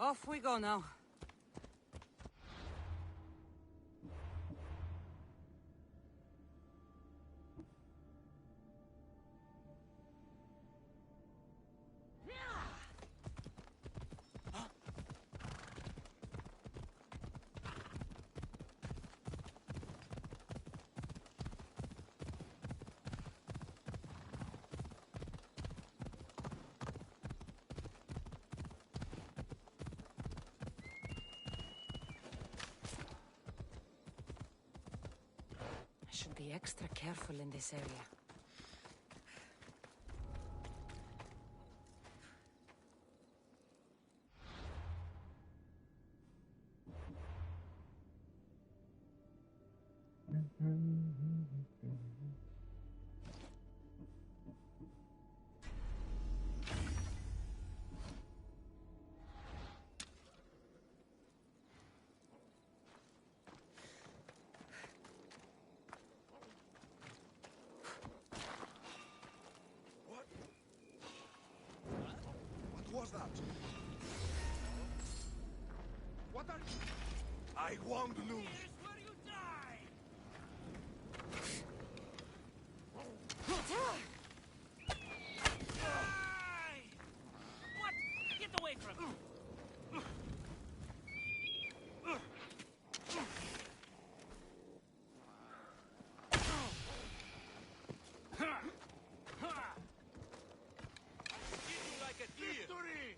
Off we go now. Should be extra careful in this area. What was that? What are you? I won't lose. Here's where you die! Die! What? Get away from me! Like a deer. Victory!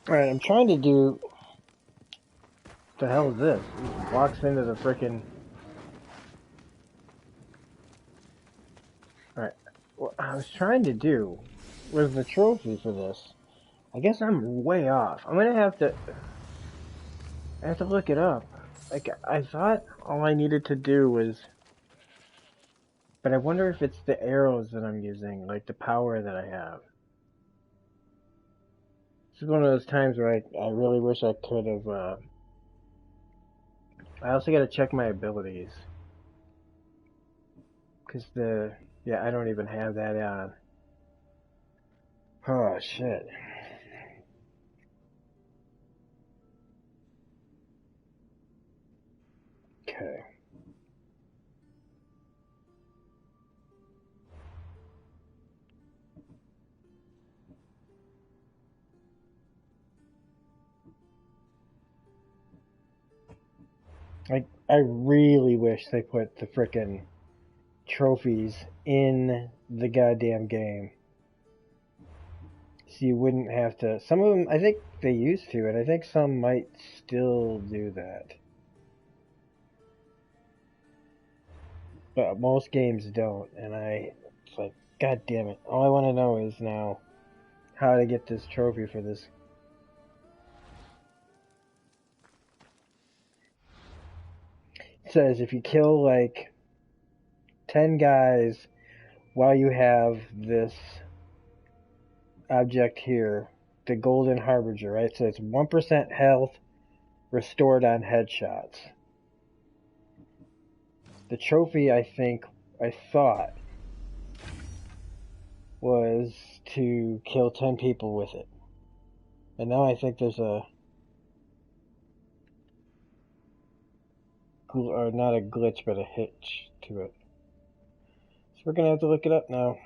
Alright, I'm trying to do... What the hell is this? He walks into the frickin'... Alright, what I was trying to do was the trophy for this. I guess I'm way off. I'm gonna have to... I have to look it up. Like, I thought all I needed to do was... But I wonder if it's the arrows that I'm using, like the power that I have. This is one of those times where I really wish I could have, I also gotta check my abilities. Cause yeah, I don't even have that on. Oh, shit. Okay. I really wish they put the frickin' trophies in the goddamn game. So you wouldn't have to... Some of them, I think they used to, and I think some might still do that. But most games don't, and it's like, god damn it. All I want to know is now how to get this trophy for this. It says if you kill like 10 guys while you have this object here, the Golden Harbinger, right? So it's 1% health restored on headshots. The trophy, I thought, was to kill 10 people with it. And now I think there's or not a glitch, but a hitch to it. So we're gonna have to look it up now.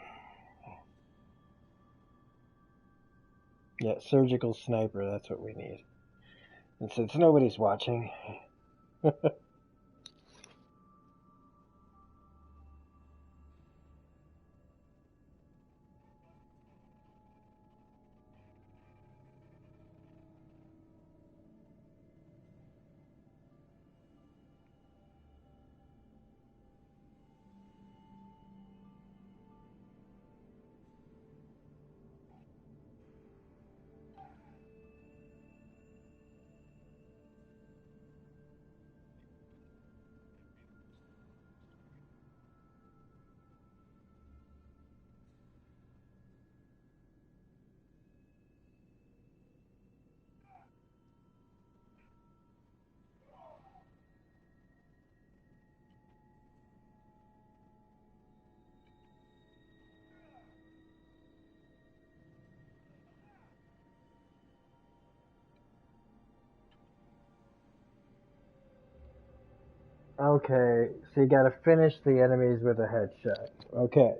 Yeah, surgical sniper, that's what we need. And since nobody's watching... Okay, so you gotta finish the enemies with a headshot. Okay.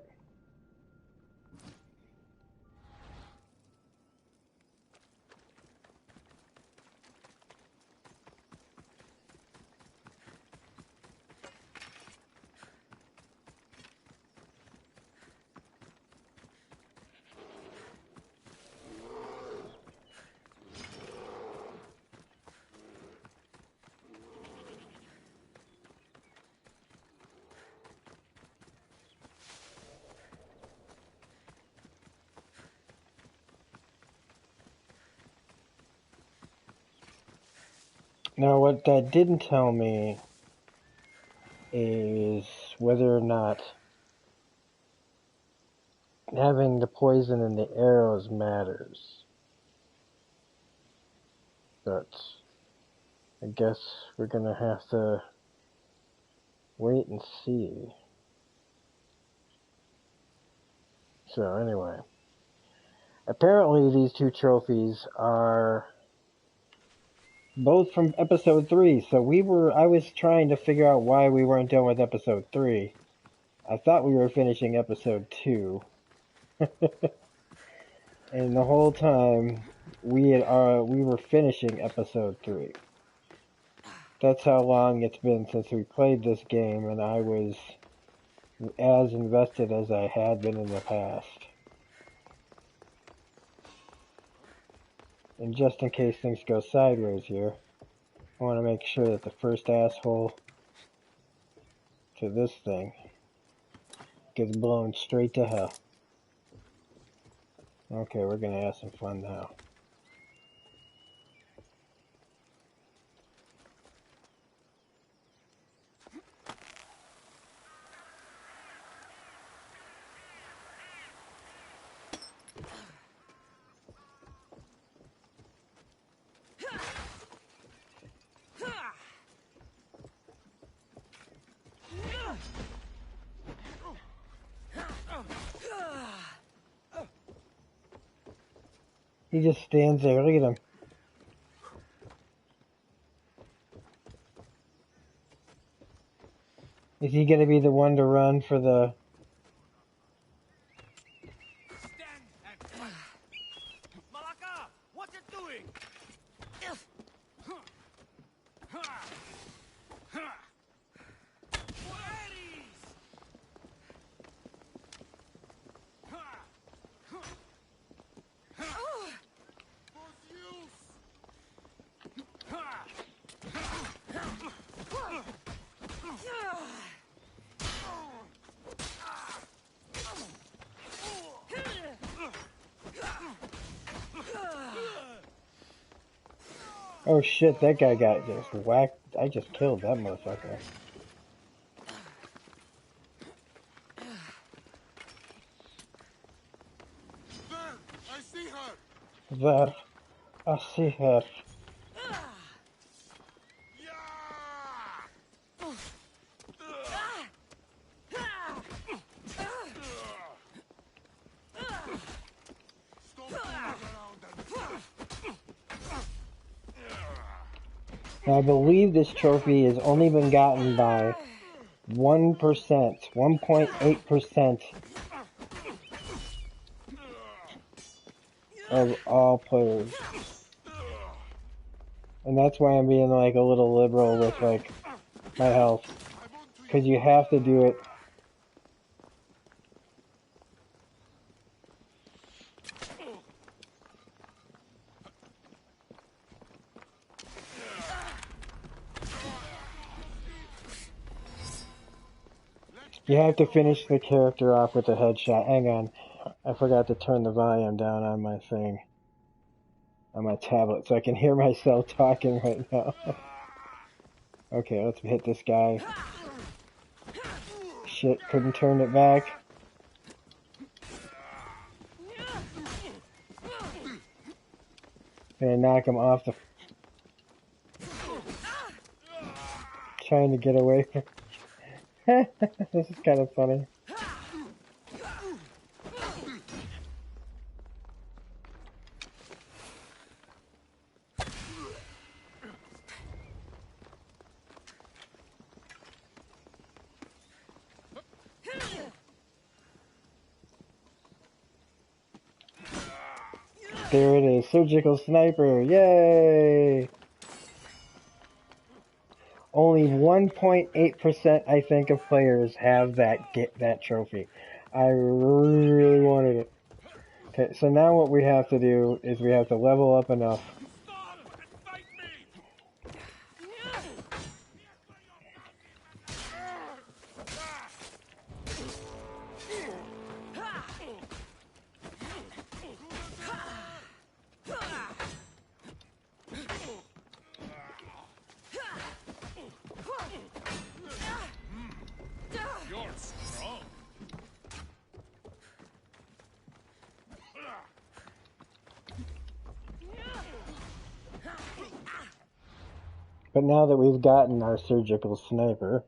Now what that didn't tell me is whether or not having the poison in the arrows matters. But I guess we're gonna have to wait and see. So anyway, apparently these two trophies are both from episode 3. So I was trying to figure out why we weren't done with episode 3. I thought we were finishing episode 2. And the whole time we were finishing episode 3. That's how long it's been since we played this game, and I was as invested as I had been in the past. And just in case things go sideways here, I want to make sure that the first asshole to this thing gets blown straight to hell. Okay, we're gonna have some fun now. He just stands there. Look at him. Is he gonna be the one to run for the... Stand and fight. Malaka, what you doing? Oh shit, that guy got just whacked. I just killed that motherfucker. There! I see her! There. I see her. Now, I believe this trophy has only been gotten by 1%, 1.8% of all players. And that's why I'm being like a little liberal with like my health. Because you have to do it. You have to finish the character off with a headshot. Hang on. I forgot to turn the volume down on my thing. On my tablet, so I can hear myself talking right now. Okay, let's hit this guy. Shit, couldn't turn it back. Gonna knock him off the... Trying to get away from... This is kind of funny. There it is, surgical sniper, yay! Only 1.8% I think of players have that trophy. I really wanted it. Okay, so now what we have to do is we have to level up enough. Stop and fight me! You're strong. But now that we've gotten our surgical sniper,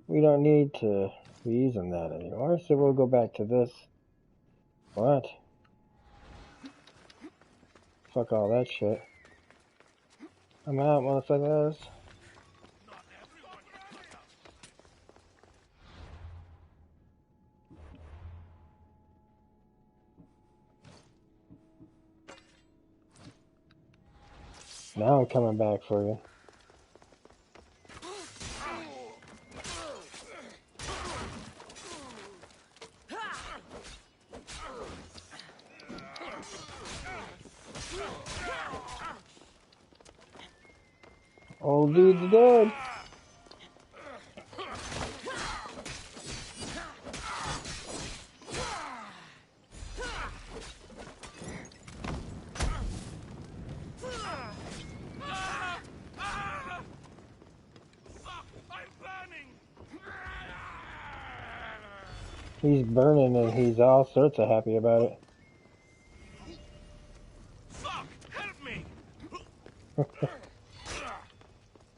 we don't need to be using that anymore, so we'll go back to this. What? Fuck all that shit. I'm out, motherfuckers. Now I'm coming back for you. Old dude's dead. He's burning and he's all sorts of happy about it. Fuck! Help me!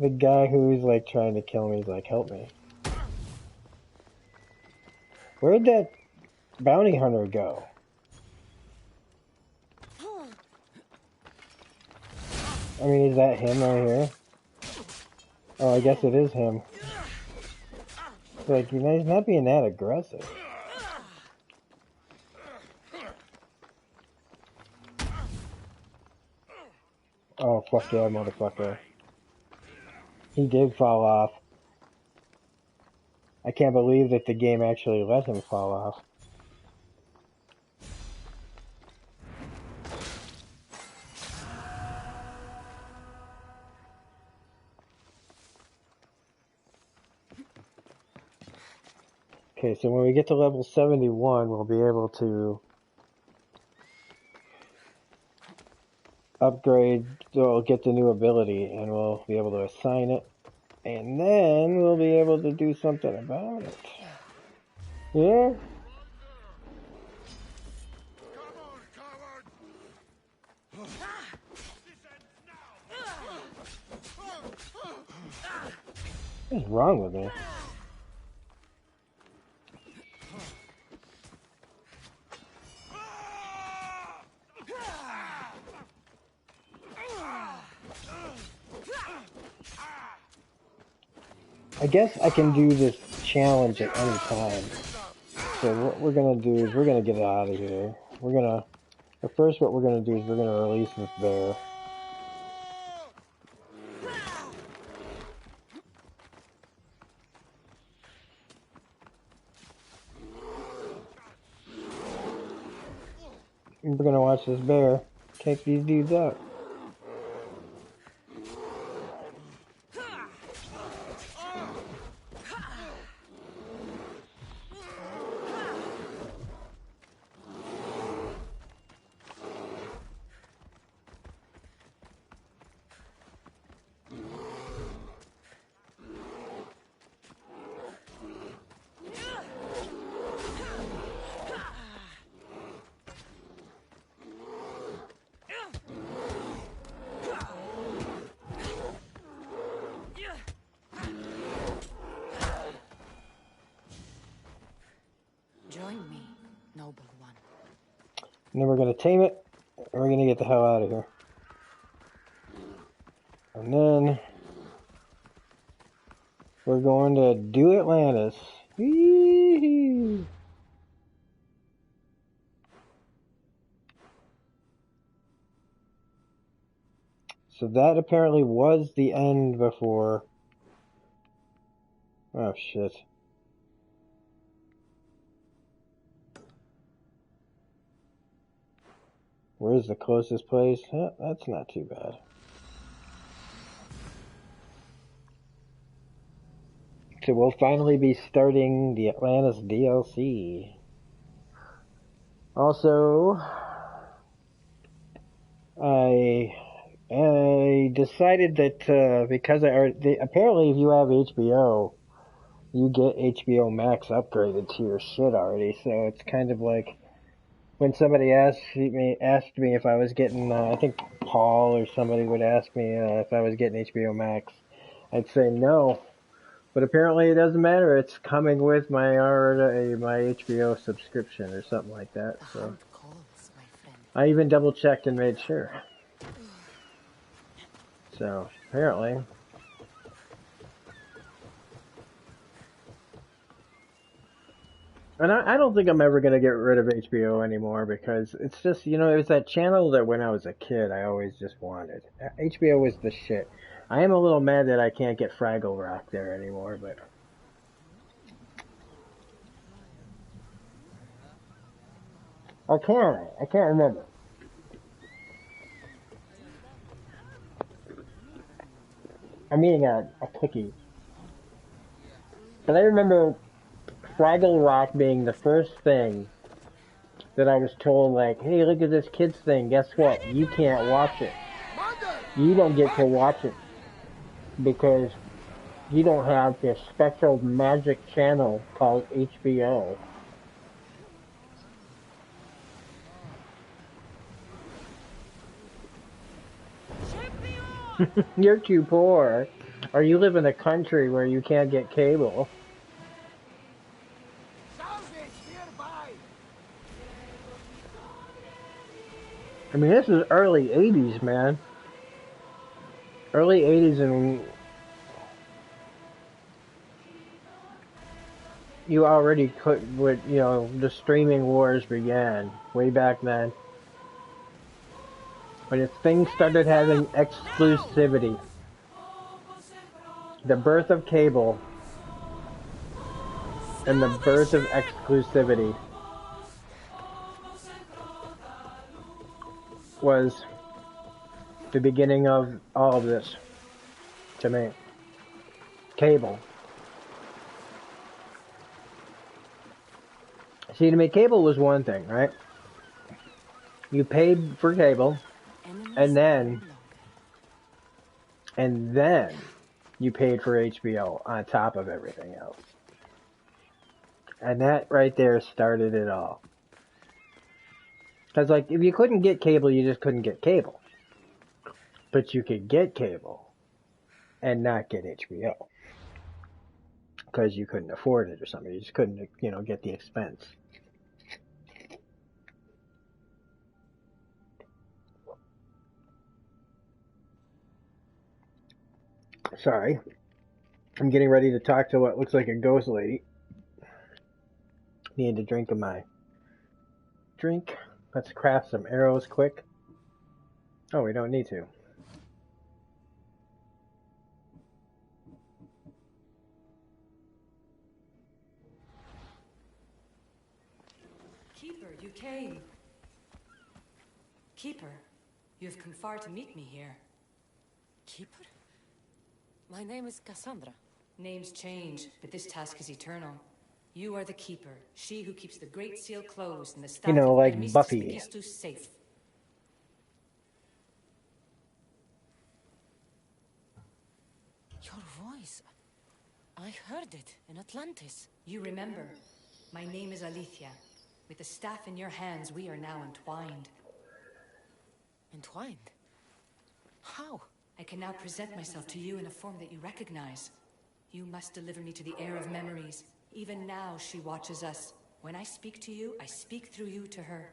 The guy who's like trying to kill me is like, help me. Where'd that bounty hunter go? I mean, is that him right here? Oh, I guess it is him. Like, you know, he's not being that aggressive. Oh, fuck yeah, motherfucker. He did fall off. I can't believe that the game actually let him fall off. Okay, so when we get to level 71, we'll be able to upgrade, we'll get the new ability, and we'll be able to assign it, and then we'll be able to do something about it. Yeah? Come on, coward! What's wrong with me? I guess I can do this challenge at any time. So what we're gonna do is we're gonna get out of here. But first what we're gonna do is we're gonna release this bear. And we're gonna watch this bear take these dudes out. Join me, noble one. And then we're gonna tame it, and we're gonna get the hell out of here. And then we're going to do Atlantis. Whee! So that apparently was the end before. Oh shit. Where's the closest place? That's not too bad. So we'll finally be starting the Atlantis DLC. Also, I decided that because apparently if you have HBO, you get HBO Max upgraded to your shit already. So it's kind of like when somebody asked me if I was getting, I think Paul or somebody would ask me if I was getting HBO Max, I'd say no. But apparently it doesn't matter. It's coming with my HBO subscription or something like that. So Hunt calls, my friend. I even double checked and made sure. So apparently. And I don't think I'm ever going to get rid of HBO anymore because it's just, you know, it was that channel that when I was a kid I always just wanted. HBO was the shit. I am a little mad that I can't get Fraggle Rock there anymore, but... I can't remember. I'm eating a cookie. But I remember Fraggle Rock being the first thing that I was told, like, hey, look at this kid's thing. Guess what? You can't watch it. You don't get to watch it because you don't have this special magic channel called HBO. You're too poor. Or you live in a country where you can't get cable. I mean, this is early 80s, man. Early 80s, and you already could, with, you know, the streaming wars began way back then. When things started having exclusivity. The birth of cable and the birth of exclusivity was the beginning of all of this, to me. Cable. See, to me, cable was one thing, right? You paid for cable, and then you paid for HBO on top of everything else. And that right there started it all. Because, like, if you couldn't get cable, you just couldn't get cable. But you could get cable and not get HBO. Because you couldn't afford it or something. You just couldn't, you know, get the expense. Sorry. I'm getting ready to talk to what looks like a ghost lady. Need a drink of my drink. Let's craft some arrows quick. Oh, we don't need to. Keeper, you came. Keeper, you have come far to meet me here. Keeper? My name is Cassandra. Names change, but this task is eternal. You are the Keeper, she who keeps the Great Seal closed and the staff You know, of like Hermes Buffy. Trismegistus safe. Your voice. I heard it in Atlantis. You remember. My name is Alethea. With the staff in your hands, we are now entwined. Entwined? How? I can now present myself to you in a form that you recognize. You must deliver me to the heir of memories. Even now, she watches us. When I speak to you, I speak through you to her.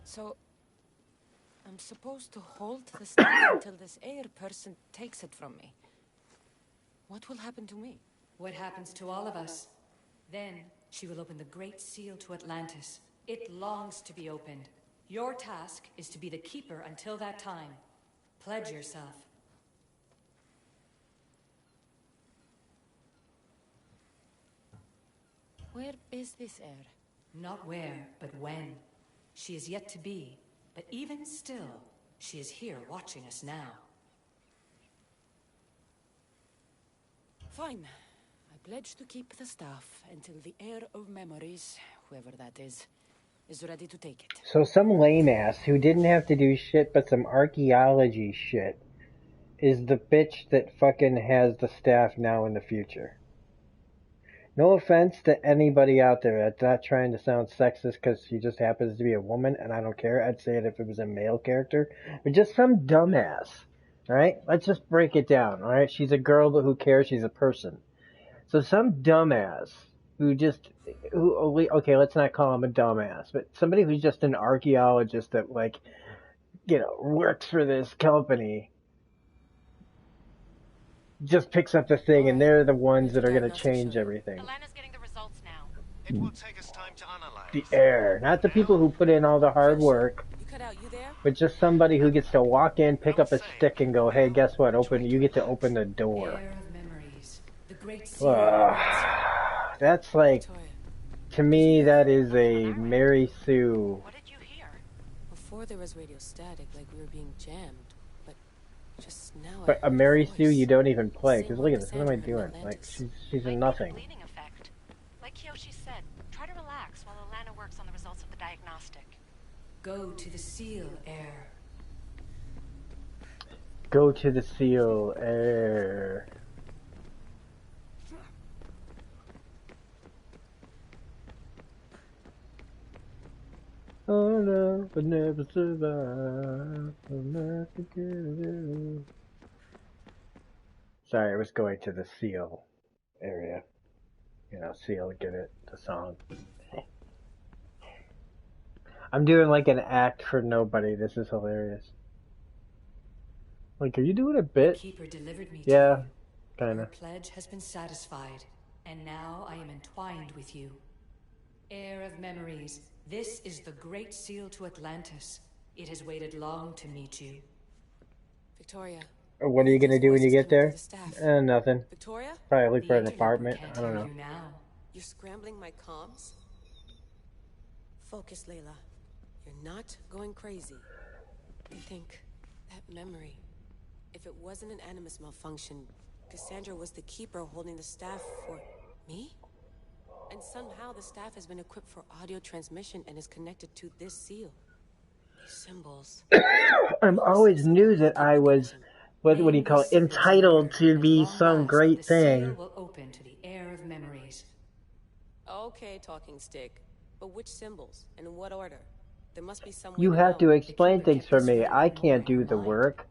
So, I'm supposed to hold the staff until this heir person takes it from me. What will happen to me? What happens to all of us? Then, she will open the Great Seal to Atlantis. It longs to be opened. Your task is to be the Keeper until that time. Pledge yourself. Where is this heir? Not where, but when. She is yet to be, but even still, she is here watching us now. Fine. I pledge to keep the staff until the heir of memories, whoever that is ready to take it. So some lame ass who didn't have to do shit but some archaeology shit is the bitch that fucking has the staff now in the future. No offense to anybody out there that's not trying to sound sexist because she just happens to be a woman, and I don't care. I'd say it if it was a male character. But just some dumbass, alright? Let's just break it down, alright? She's a girl, but who cares? She's a person. So some dumbass okay, let's not call him a dumbass, but somebody who's just an archaeologist that, like, you know, works for this company just picks up the thing, and they're the ones that are going to change everything. Alana's getting the results now. It will take us time to analyze. The heir, not the people who put in all the hard work, You cut out, you there? but just somebody who gets to walk in, pick up a stick, and go, hey, guess what? You get to open the door. Heir of memories. The Great Seal. That's like, Toya, to me, that is a Mary Sue. What did you hear? before there was radio static, like we were being jammed. But Just now I But a heard Mary Sue voice. you don't even play. Same Because one look at this. What am I Cassandra heard in doing? Like, Atlantis. she's Might in be the nothing. bleeding effect. Like Kyoshi said, try to relax while Alana works on the results of the diagnostic. Go to the seal, heir. Go to the seal. Air. Oh no, but never survive. Sorry, I was going to the seal area. You know, seal, give it the song. I'm doing like an act for nobody. This is hilarious. Like, are you doing a The bit? Keeper delivered me to Yeah, you. kinda. Your pledge has been satisfied, and now I am entwined with you. Heir of memories, this is the great seal to Atlantis. It has waited long to meet you. Victoria. What are you gonna do when you get there? Nothing. Victoria? Probably look The for an interloper apartment. can't I don't hear know. you now. You're scrambling my comms? Focus, Layla. You're not going crazy. Think, that memory. If it wasn't an Animus malfunction, Cassandra was the keeper holding the staff for me? And somehow the staff has been equipped for audio transmission and is connected to this seal. These symbols. I'm always knew that I was, what do you call it, entitled to be some great The thing. seal will open to the heir of memories. Okay, talking stick. But which symbols? And in what order? There must be some way You have to know. explain Keeper things kept for this me. written I all can't over your do the mind. work.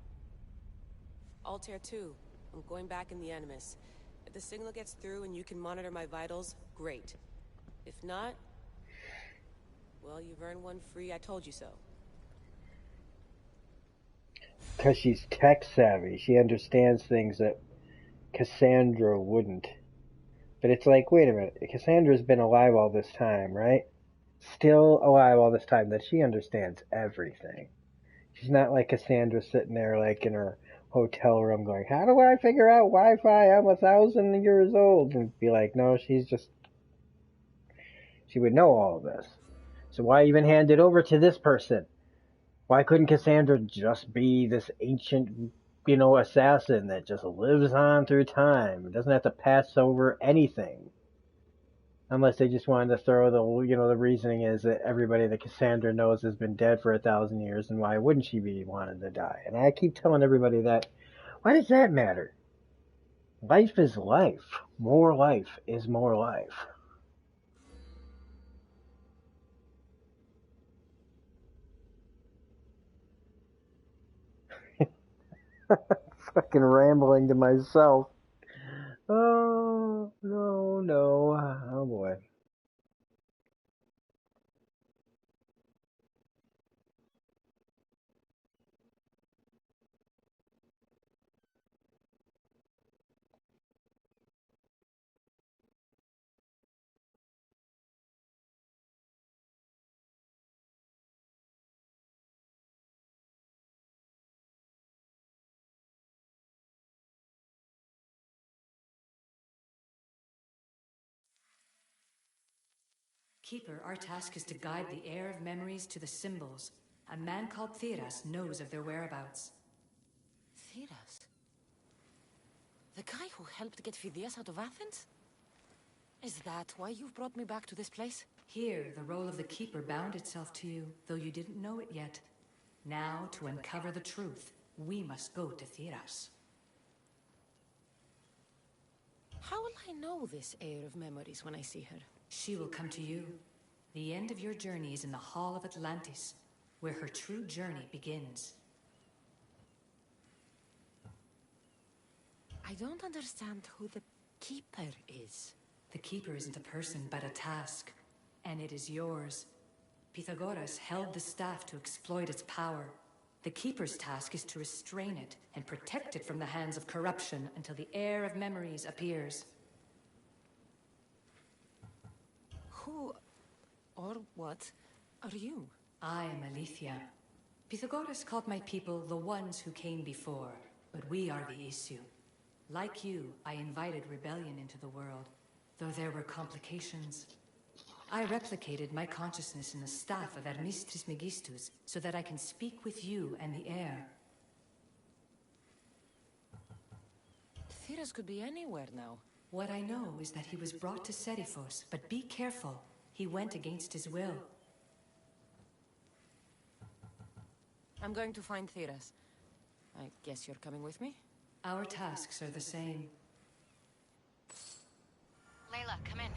Altair 2. I'm going back in the Animus. If the signal gets through and you can monitor my vitals, great. If not, well, you've earned one free. I told you so. Because she's tech savvy. She understands things that Cassandra wouldn't. But it's like, wait a minute. Cassandra's been alive all this time, right? Still alive all this time. That she understands everything. She's not like Cassandra sitting there like in her hotel room going, how do I figure out Wi-Fi? I'm 1,000 years old. And be like, no, she's just... She would know all of this. So why even hand it over to this person? Why couldn't Cassandra just be this ancient, assassin that just lives on through time? It doesn't have to pass over anything. Unless they just wanted to throw the reasoning is that everybody that Cassandra knows has been dead for 1,000 years, and why wouldn't she be wanting to die? And I keep telling everybody that. Why does that matter? Life is life. More life is more life. Fucking rambling to myself. Oh, no. Oh, boy. Keeper, our task is to guide the heir of memories to the symbols. A man called Theras knows of their whereabouts. Theras? The guy who helped get Phidias out of Athens? Is that why you've brought me back to this place? Here, the role of the Keeper bound itself to you, though you didn't know it yet. Now, to uncover the truth, we must go to Theras. How will I know this heir of memories when I see her? She will come to you. The end of your journey is in the Hall of Atlantis, where her true journey begins. I don't understand who the Keeper is. The Keeper isn't a person, but a task. And it is yours. Pythagoras held the staff to exploit its power. The Keeper's task is to restrain it and protect it from the hands of corruption until the heir of memories appears. Who or what are you? I am Alethea. Pythagoras called my people the ones who came before, but we are the issue. Like you, I invited rebellion into the world, though there were complications. I replicated my consciousness in the staff of Hermis Trismegistus so that I can speak with you and the heir. Theras could be anywhere now. What I know is that he was brought to Serifos, but be careful. He went against his will. I'm going to find Theras. I guess you're coming with me? Our tasks are the same. Layla, come in.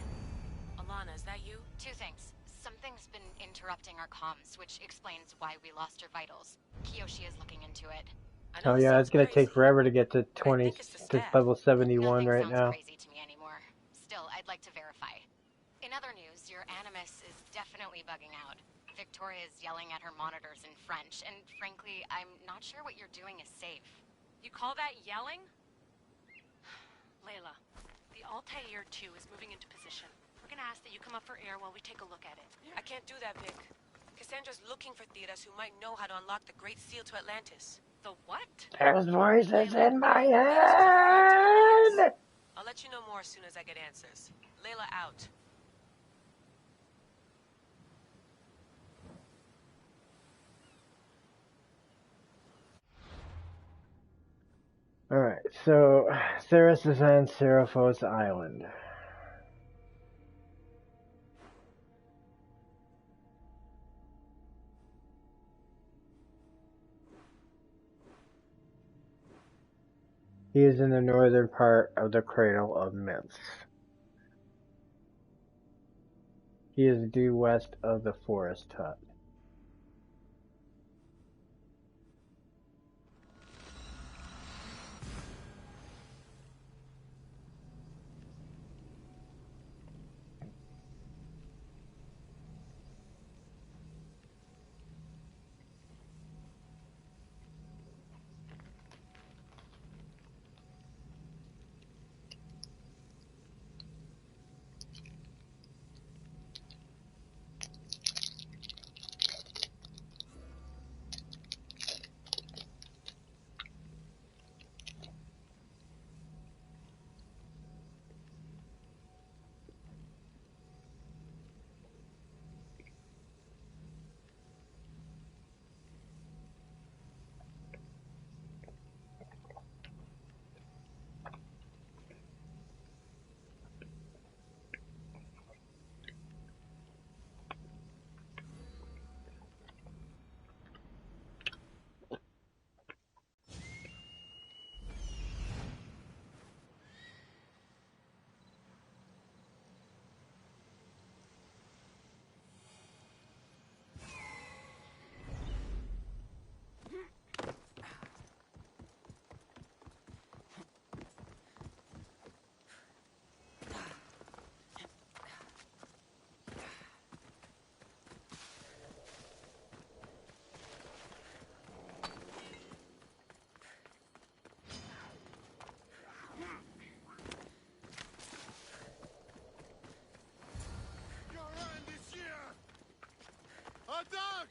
Alana, is that you? Two things. Something's been interrupting our comms, which explains why we lost her vitals. Kiyoshi is looking into it. I know Oh this yeah, it's sounds gonna crazy, take forever to get to but I 20 think it's the to staff. level 71 Nothing right sounds now. crazy to me anymore. Still, I'd like to verify. In other news, your animus is definitely bugging out. Victoria is yelling at her monitors in French, and frankly, I'm not sure what you're doing is safe. You call that yelling? Layla, the Altair 2 is moving into position. We're gonna ask that you come up for air while we take a look at it. I can't do that, Vic. Cassandra's looking for Theras who might know how to unlock the Great Seal to Atlantis. The what? There's voices in my head! I'll let you know more as soon as I get answers. Layla out. Alright, so Theras is on Serifos Island. He is in the northern part of the Cradle of Myths. He is due west of the Forest Hut. Attack!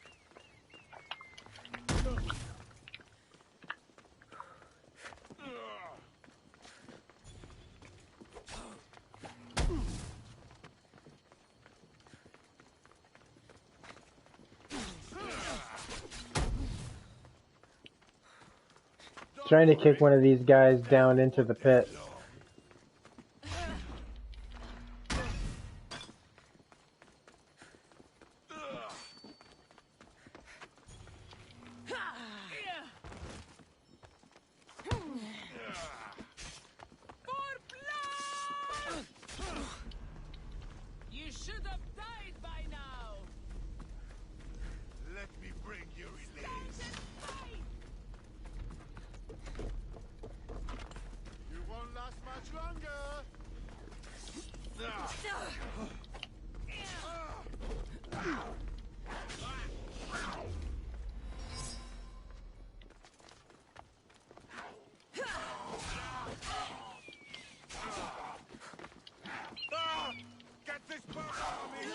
Trying to kick one of these guys down into the pit. You should have died by now. Let me bring you release. You won't last much longer. Get this bird off of me!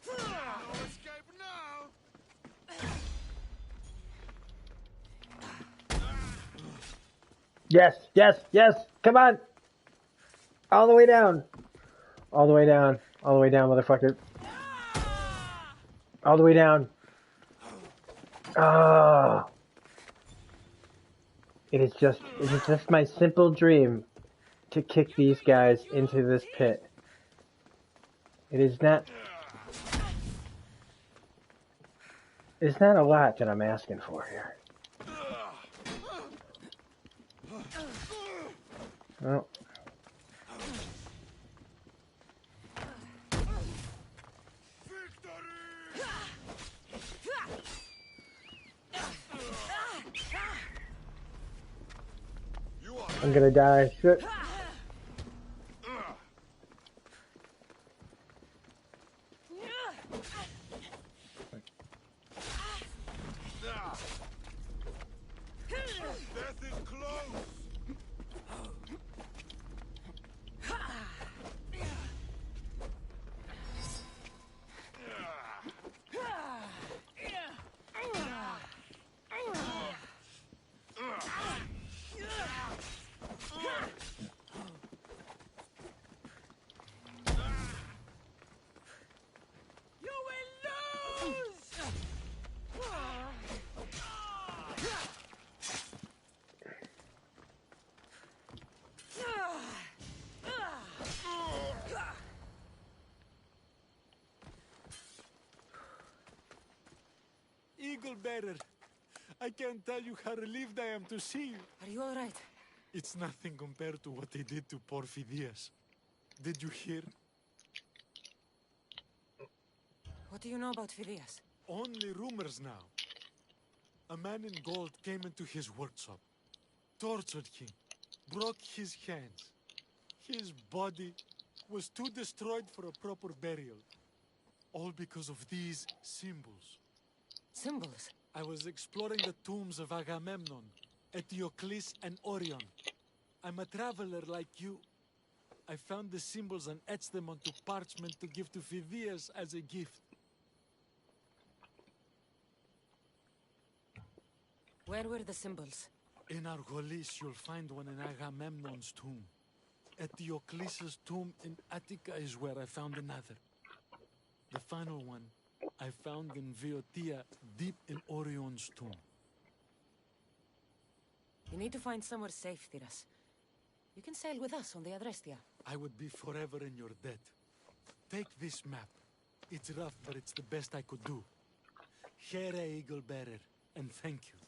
No escape now! Yes, yes, yes! Come on! All the way down. All the way down. All the way down, motherfucker. All the way down. Ah. It is just my simple dream to kick these guys into this pit. It is not. It's not a lot that I'm asking for here. Well. I'm gonna die. Shit. Death is close. Eagle Bearer, I can't tell you how relieved I am to see you. Are you all right? It's nothing compared to what they did to poor Phidias. Did you hear? What do you know about Phidias? Only rumors now. A man in gold came into his workshop, tortured him, broke his hands. His body was too destroyed for a proper burial. All because of these symbols. Symbols? I was exploring the tombs of Agamemnon, Eteocles, and Orion. I'm a traveler like you. I found the symbols and etched them onto parchment to give to Phidias as a gift. Where were the symbols? In Argolis, you'll find one in Agamemnon's tomb. Eteocles' tomb in Attica is where I found another. The final one I found in Viotia, deep in Orion's tomb. You need to find somewhere safe, Thiras. You can sail with us on the Adrestia. I would be forever in your debt. Take this map. It's rough, but it's the best I could do. Here, Eagle Bearer, and thank you.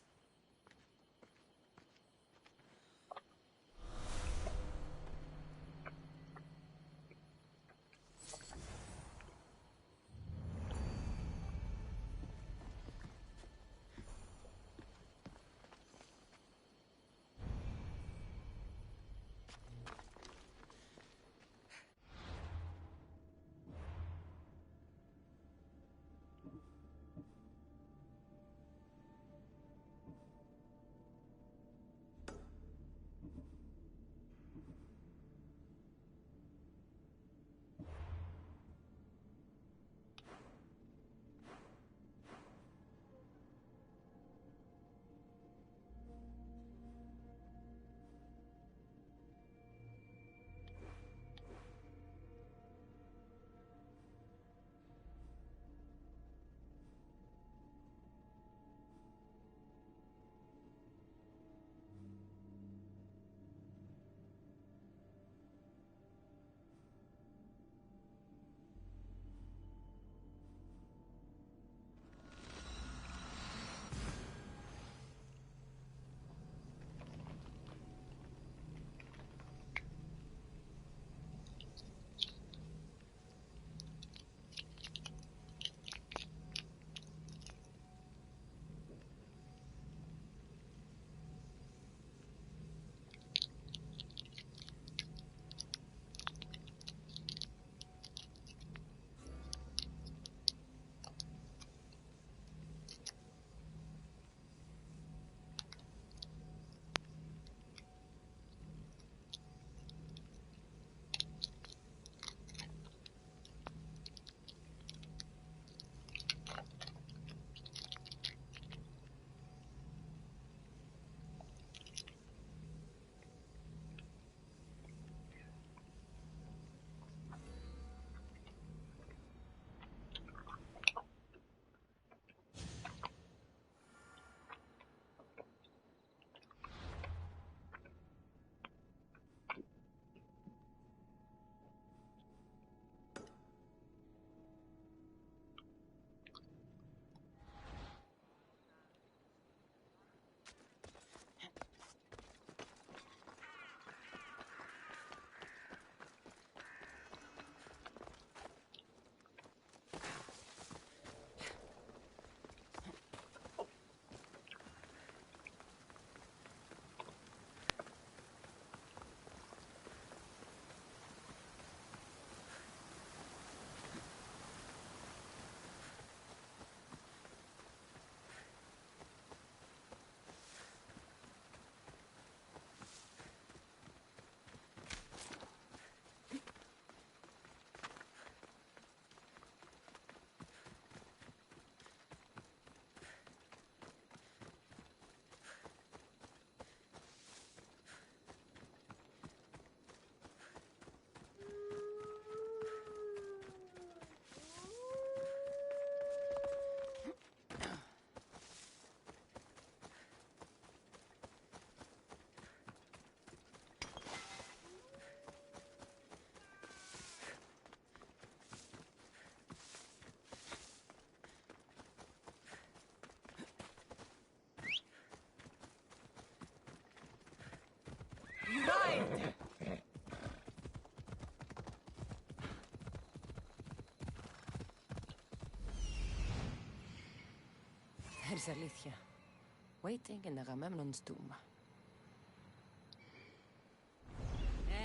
is Alethea, waiting in Agamemnon's tomb.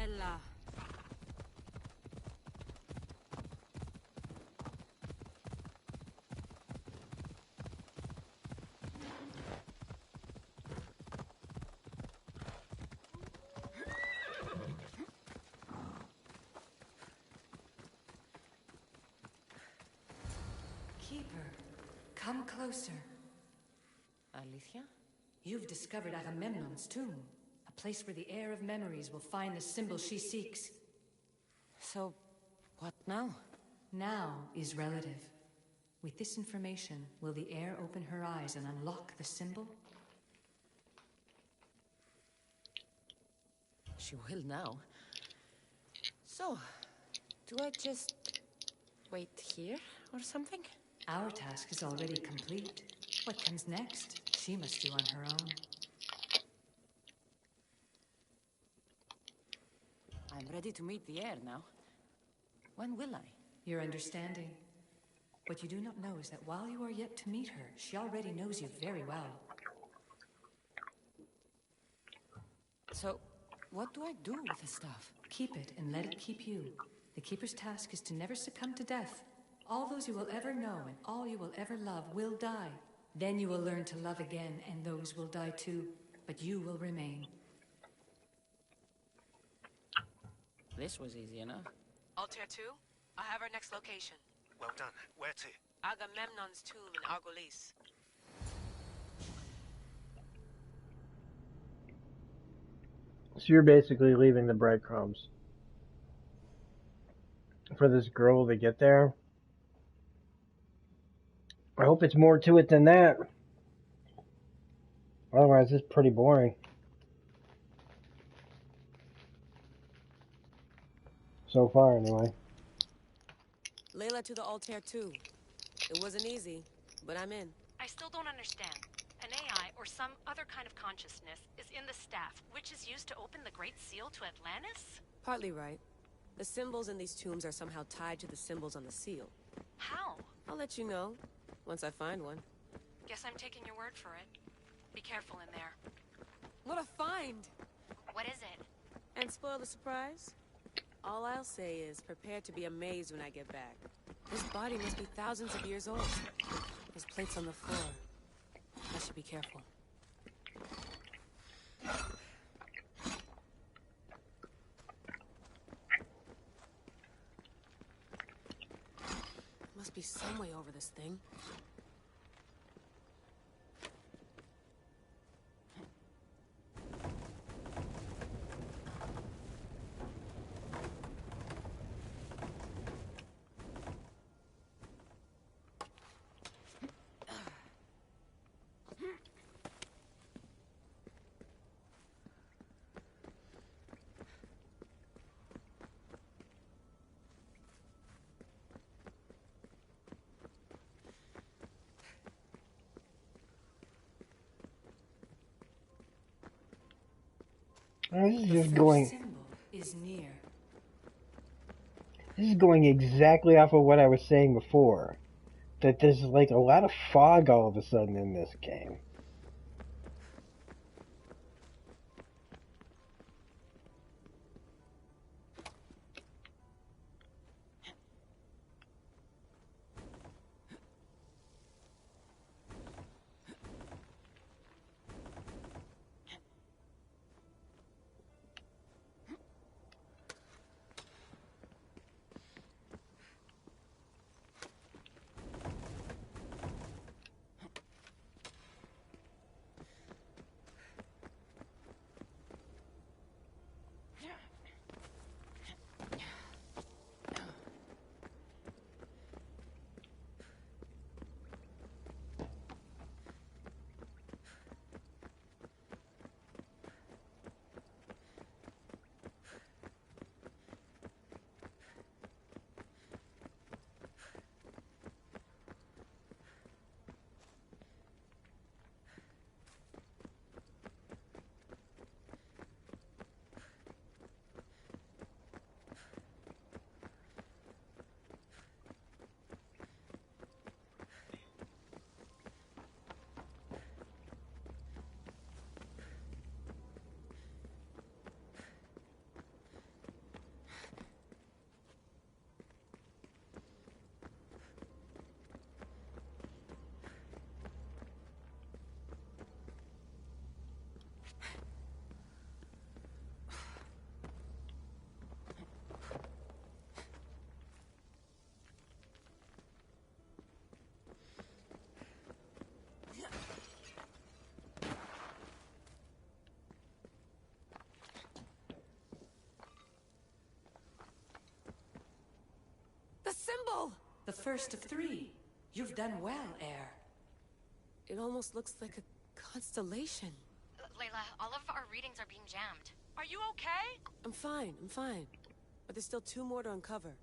Ella. Keeper, come closer. Alethea? You've discovered Agamemnon's tomb, a place where the heir of memories will find the symbol she seeks. So, what now? Now is relative. With this information, will the heir open her eyes and unlock the symbol? She will now. So, do I just wait here or something? Our task is already complete. What comes next, she must do on her own. I'm ready to meet the heir now. When will I? Your understanding. What you do not know is that while you are yet to meet her, she already knows you very well. So, what do I do with the stuff? Keep it and let it keep you. The Keeper's task is to never succumb to death. All those you will ever know and all you will ever love will die. Then you will learn to love again, and those will die too. But you will remain. This was easy enough. Altair 2, I have our next location. Well done. Where to? Agamemnon's tomb in Argolis. So you're basically leaving the breadcrumbs for this girl to get there. I hope it's more to it than that. Otherwise, it's pretty boring. So far, anyway. Layla to the Altair 2. It wasn't easy, but I'm in. I still don't understand. An AI or some other kind of consciousness is in the staff, which is used to open the Great Seal to Atlantis? Partly right. The symbols in these tombs are somehow tied to the symbols on the seal. How? I'll let you know, once I find one. Guess I'm taking your word for it. Be careful in there. What a find! What is it? And spoil the surprise? All I'll say is, prepare to be amazed when I get back. This body must be thousands of years old. There's plates on the floor. I should be careful. Must be some way over this thing. This is The just first going. symbol is near. This is going exactly off of what I was saying before. That there's like a lot of fog all of a sudden in this game. The first of 3. You've done well, heir. It almost looks like a constellation. Layla, all of our readings are being jammed. Are you okay? I'm fine. But there's still 2 more to uncover.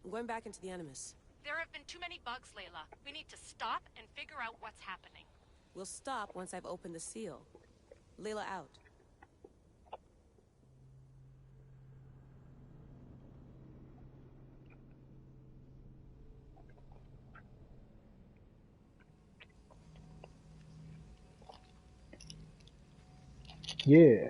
I'm going back into the Animus. There have been too many bugs, Layla. We need to stop and figure out what's happening. We'll stop once I've opened the seal. Layla out. Yeah.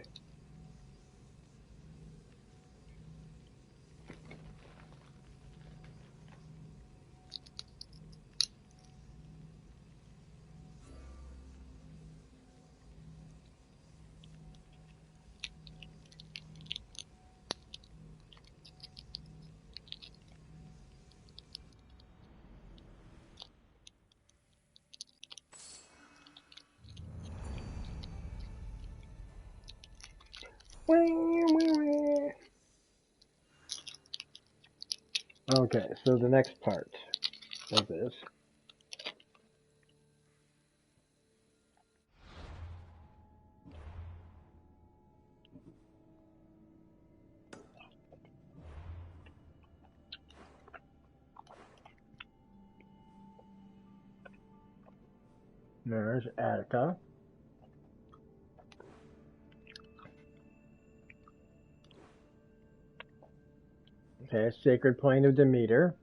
Okay, so the next part of this. There's Attica. Okay, Sacred Plain of Demeter.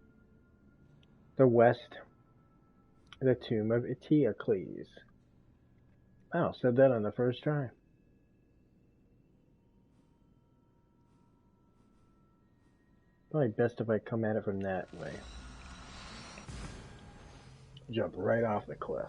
The west, the tomb of Eteocles. Wow, said that on the first try. Probably best if I come at it from that way. Jump right off the cliff.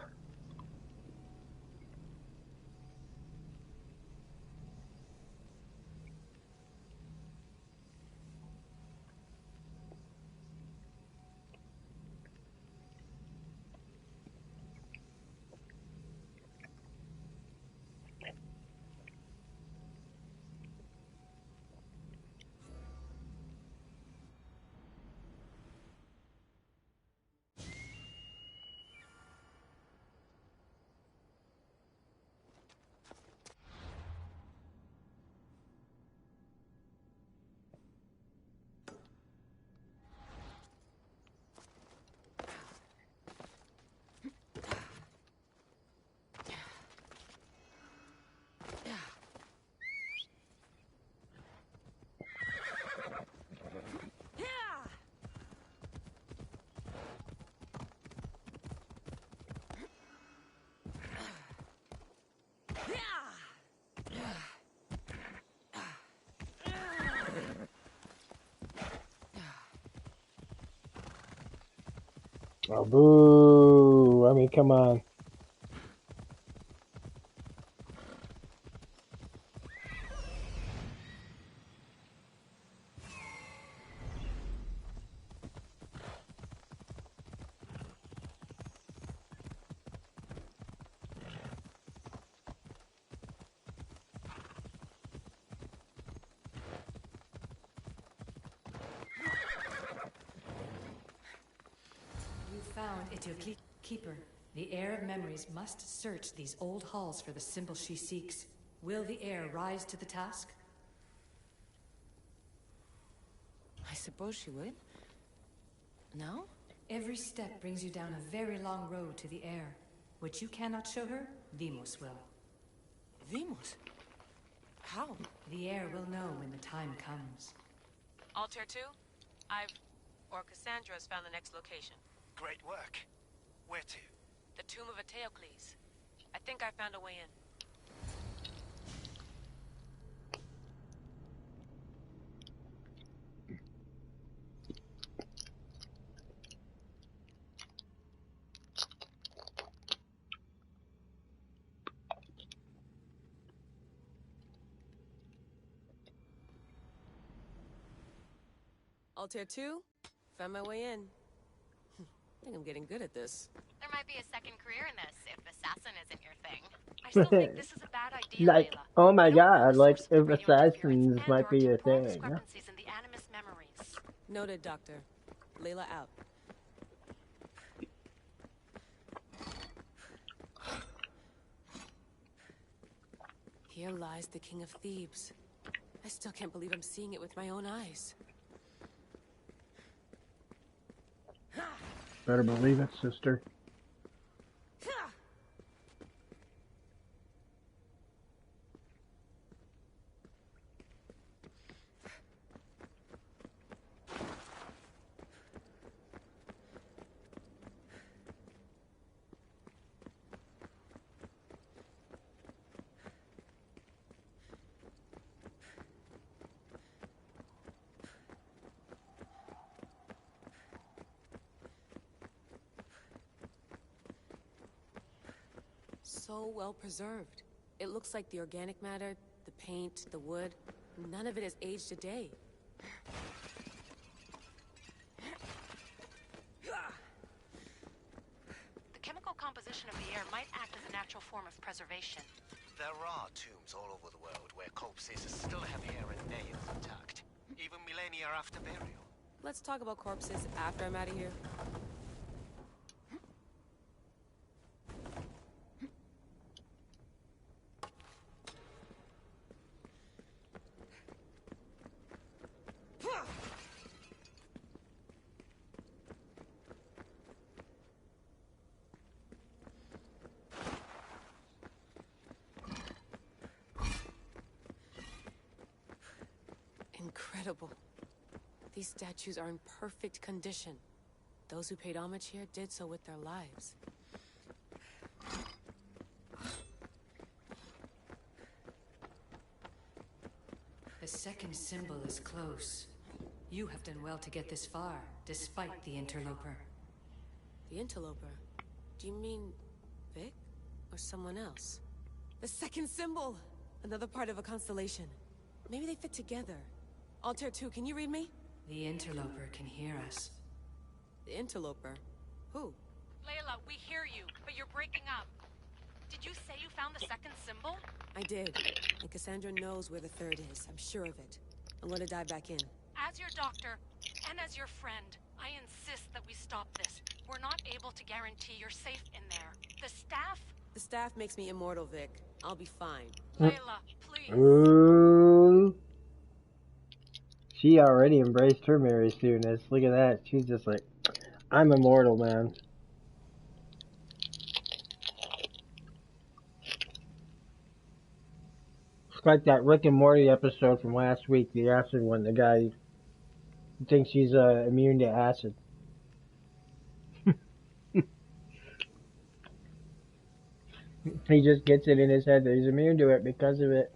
Oh, boo! I mean, come on. Found Eteocles, Keeper. The heir of memories must search these old halls for the symbol she seeks. Will the heir rise to the task? I suppose she would. No? Every step brings you down a very long road to the heir. What you cannot show her, Deimos will. Deimos? How? The heir will know when the time comes. Altair 2? Cassandra's found the next location. Great work. Where to? The tomb of Eteocles. I think I found a way in. Altair 2? Found my way in. I think I'm getting good at this. There might be a second career in this if assassin isn't your thing. I still think this is a bad idea, Like, Layla. oh my god, like Source if of radio assassins interference might be a and/or temporal thing. discrepancies in the Animus memories. Noted, Doctor. Layla out. Here lies the King of Thebes. I still can't believe I'm seeing it with my own eyes. Better believe it, sister. So well preserved. It looks like the organic matter, the paint, the wood, none of it has aged a day. The chemical composition of the air might act as a natural form of preservation. There are tombs all over the world where corpses still have hair and nails intact, even millennia after burial. Let's talk about corpses after I'm out of here. Incredible. These statues are in perfect condition. Those who paid homage here did so with their lives. The second symbol is close. You have done well to get this far, despite the interloper. The interloper? Do you mean Vic? Or someone else? The second symbol! Another part of a constellation. Maybe they fit together. Altair 2, can you read me? The interloper can hear us. The interloper? Who? Layla, we hear you, but you're breaking up. Did you say you found the second symbol? I did. And Cassandra knows where the third is. I'm sure of it. I'm gonna dive back in. As your doctor, and as your friend, I insist that we stop this. We're not able to guarantee you're safe in there. The staff? The staff makes me immortal, Vic. I'll be fine. Layla, please. Ooh. She already embraced her Mary Sue-ness. Look at that. She's just like, I'm immortal, man. It's like that Rick and Morty episode from last week, the acid one. The guy thinks he's immune to acid. He just gets it in his head that he's immune to it because of it.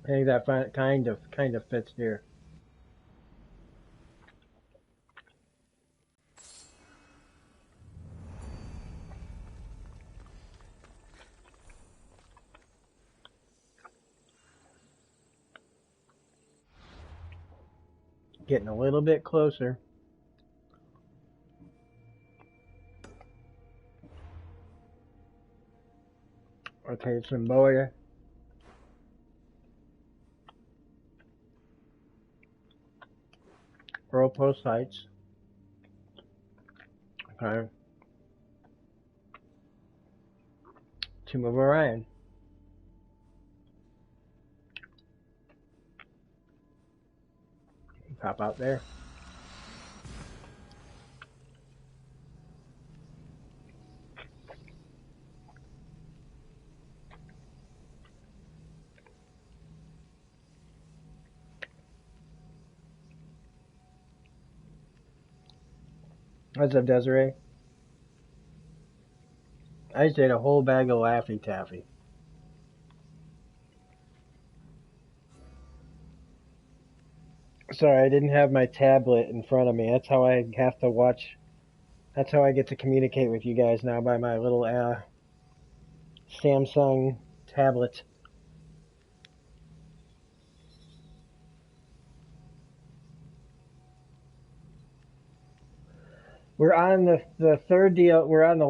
I think that kind of fits here. Getting a little bit closer. Okay, Samboya. World Post sites. Okay. Tomb of Orion. Pop out there. What's up, Desiree? I just ate a whole bag of Laffy Taffy. Sorry, I didn't have my tablet in front of me. That's how I have to watch. That's how I get to communicate with you guys now, by my little Samsung tablet. We're on the third deal. We're on the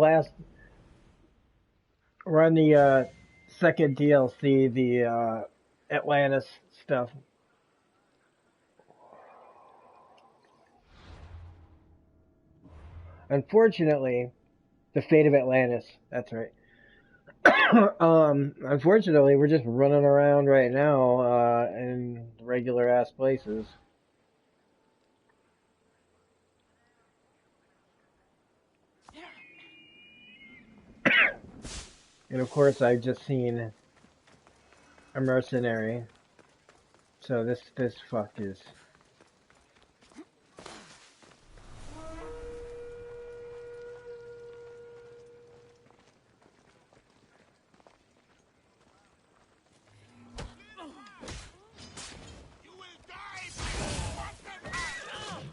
second DLC, the Atlantis stuff. Unfortunately, the fate of Atlantis. That's right. Unfortunately, we're just running around right now, in regular ass places. And of course, I've just seen a mercenary. So this fuck is. You will die by fucking hell!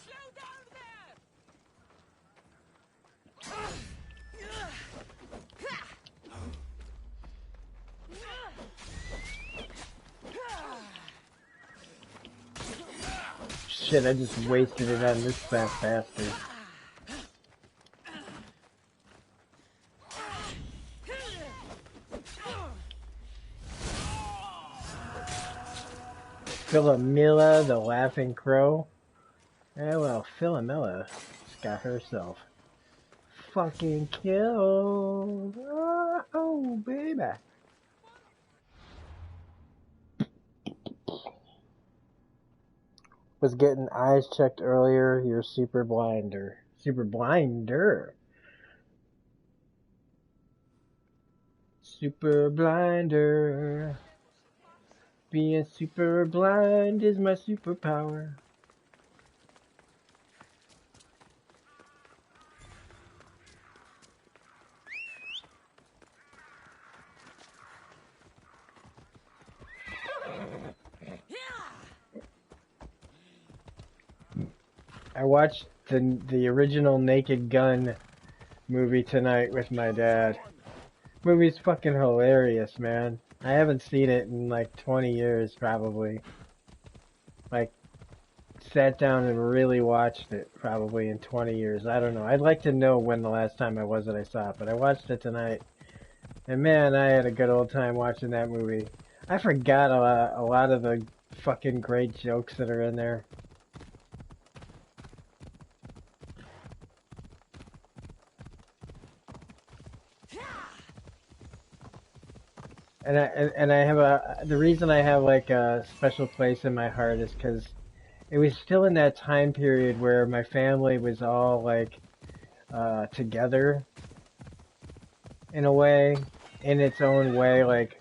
Slow down there! Shit, I just wasted it on this fat bastard. Philomela, the laughing crow. Yeah, well, Philomela just got herself fucking killed. Oh, baby. Was getting eyes checked earlier. You're super blinder. Super blinder. Super blinder. Being super blind is my superpower. I watched the original Naked Gun movie tonight with my dad. Movie's fucking hilarious, man. I haven't seen it in like 20 years, probably. Like, sat down and really watched it probably in 20 years. I don't know. I'd like to know when the last time I was that I saw it, but I watched it tonight. And man, I had a good old time watching that movie. I forgot a lot of the fucking great jokes that are in there. And I have the reason I have like a special place in my heart is because it was still in that time period where my family was all like together in a way, in its own way. Like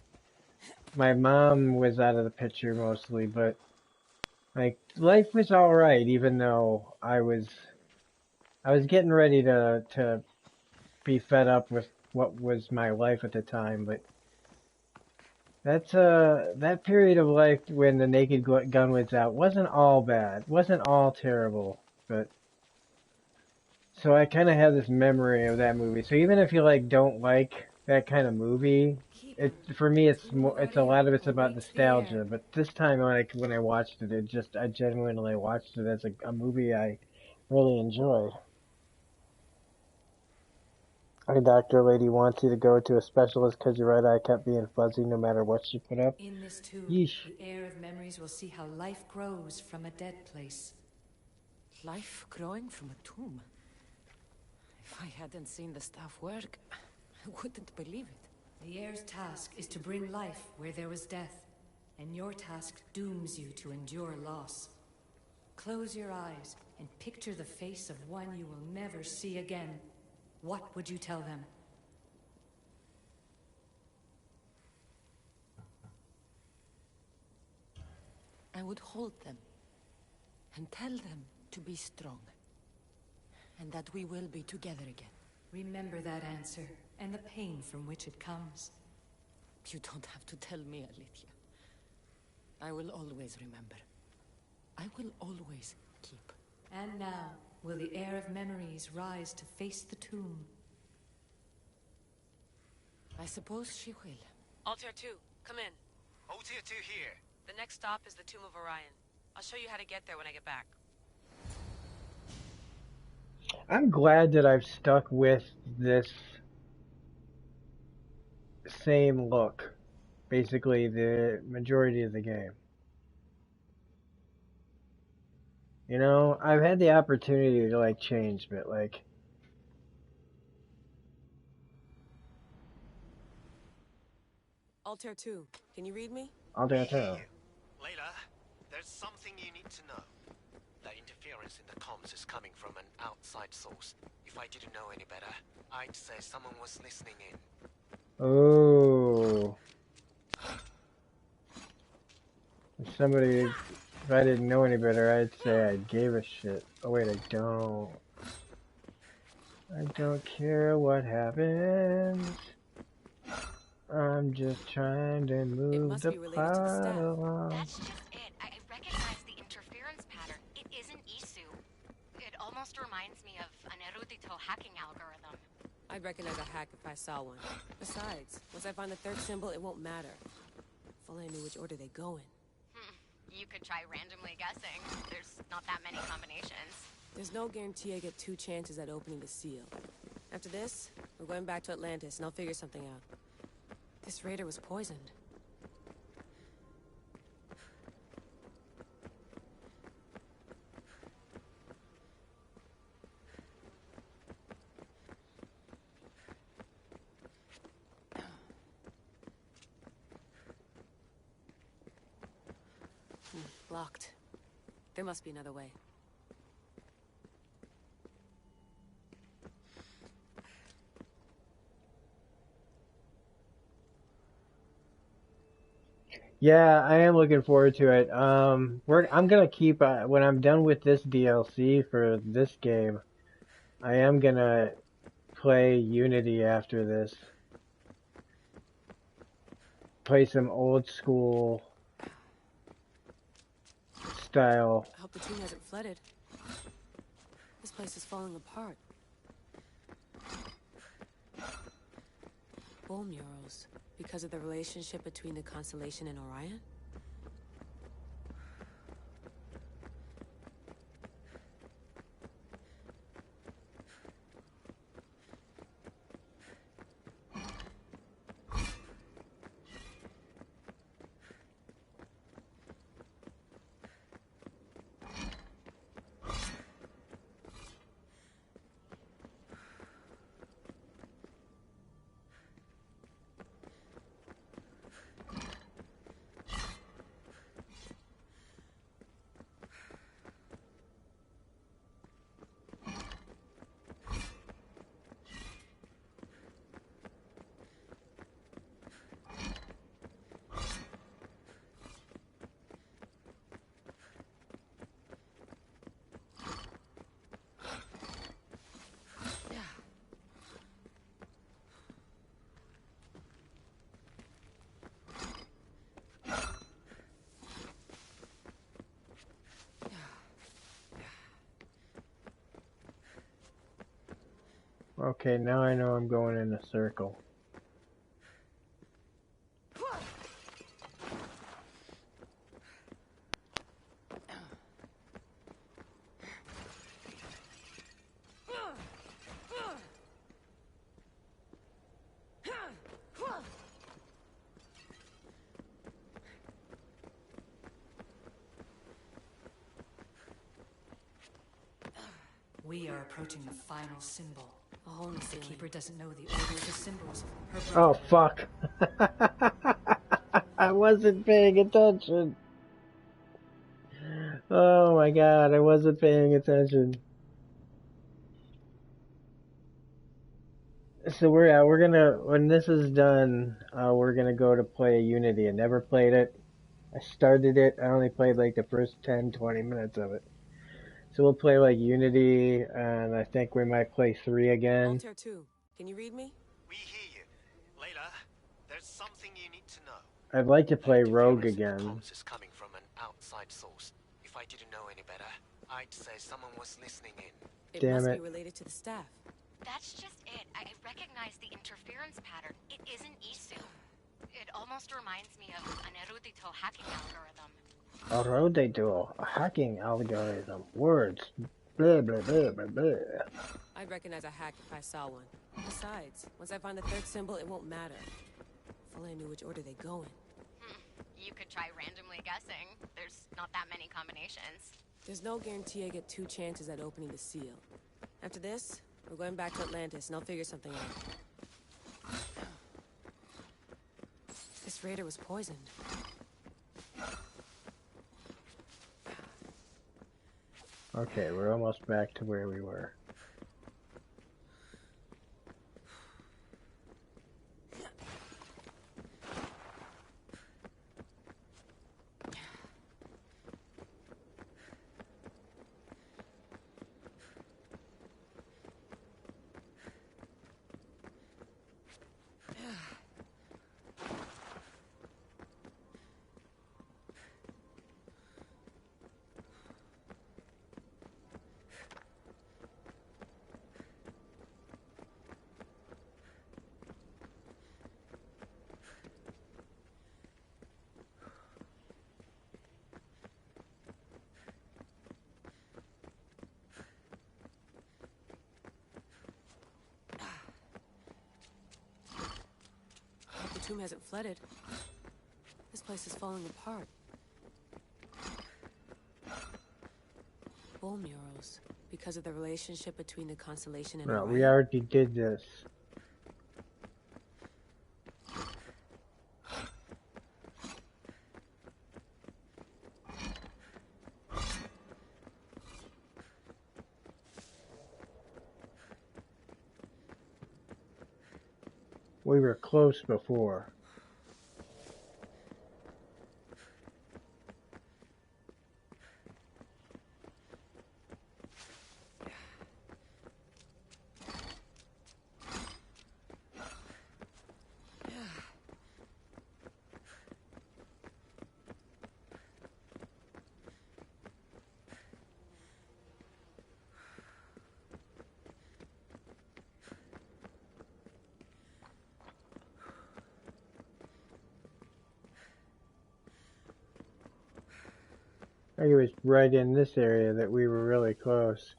my mom was out of the picture mostly, but like life was all right, even though I was getting ready to be fed up with what was my life at the time, but. That's that period of life when the Naked Gun was out wasn't all bad, wasn't all terrible, but so I kind of have this memory of that movie. So even if you like don't like that kind of movie, it for me it's a lot of it's about nostalgia. But this time when I watched it, I genuinely watched it as a movie I really enjoyed. A doctor lady wants you to go to a specialist because your right eye kept being fuzzy no matter what she put up. In this tomb, Yeesh. the heir of memories will see how life grows from a dead place. Life growing from a tomb. If I hadn't seen the staff work, I wouldn't believe it. The heir's task is to bring life where there was death, and your task dooms you to endure loss. Close your eyes and picture the face of one you will never see again. What would you tell them? I would hold them and tell them to be strong and that we will be together again. Remember that answer and the pain from which it comes. You don't have to tell me, Alethea. I will always remember. I will always keep. And now, will the heir of memories rise to face the tomb? I suppose she will. Altair 2, come in. Altair 2 here. The next stop is the Tomb of Orion. I'll show you how to get there when I get back. I'm glad that I've stuck with this same look, basically the majority of the game. You know, I've had the opportunity to, like, change, but, like... Altair 2, can you read me? Altair 2. Layla, there's something you need to know. The interference in the comms is coming from an outside source. If I didn't know any better, I'd say someone was listening in. Oh. If somebody... If I didn't know any better, I'd say I gave a shit. Oh wait, I don't. I don't care what happens. I'm just trying to move the plot along. That's just it. I recognize the interference pattern. It isn't Isu. It almost reminds me of an erudito hacking algorithm. I'd recognize a hack if I saw one. Besides, once I find the third symbol, it won't matter. If only I knew which order they go in. You could try randomly guessing. There's not that many combinations. There's no guarantee I get 2 chances at opening the seal. After this, we're going back to Atlantis, and I'll figure something out. This raider was poisoned. Locked. There must be another way. Yeah, I am looking forward to it. I'm gonna keep when I'm done with this DLC for this game, I am gonna play Unity after this. Play some old school style. I hope the team hasn't flooded. This place is falling apart. Bull murals. Because of the relationship between the constellation and Orion? Okay, now I know I'm going in a circle. We are approaching the final symbol. A hole in the The ceiling. Keeper doesn't know the order of the symbols. Her Oh, brother- fuck. I wasn't paying attention. Oh my god, I wasn't paying attention. So we're gonna, when this is done, we're gonna go to play Unity. I never played it. I started it, I only played like the first 10-20 minutes of it. So we'll play like Unity, and I think we might play 3 again. Altair 2, can you read me? We hear you. Layla, there's something you need to know. I'd like to play The Rogue interference in the again. comms is coming from an outside source. If I didn't know any better, I'd say someone was listening in. It Damn must it. be related to the staff. That's just it. I recognize the interference pattern. It isn't Isu. It almost reminds me of an erudito hacking algorithm. A Rodedo, a hacking algorithm. Words. Blah, blah, blah, blah, blah. I'd recognize a hack if I saw one. Besides, once I find the third symbol, it won't matter. If only I knew which order they go in. You could try randomly guessing. There's not that many combinations. There's no guarantee I get 2 chances at opening the seal. After this, we're going back to Atlantis and I'll figure something out. This raider was poisoned. Okay, we're almost back to where we were. The tomb hasn't flooded. This place is falling apart. Bull murals, because of the relationship between the constellation and No, Orion. we already did this. We were close before. I think it was right in this area that we were really close.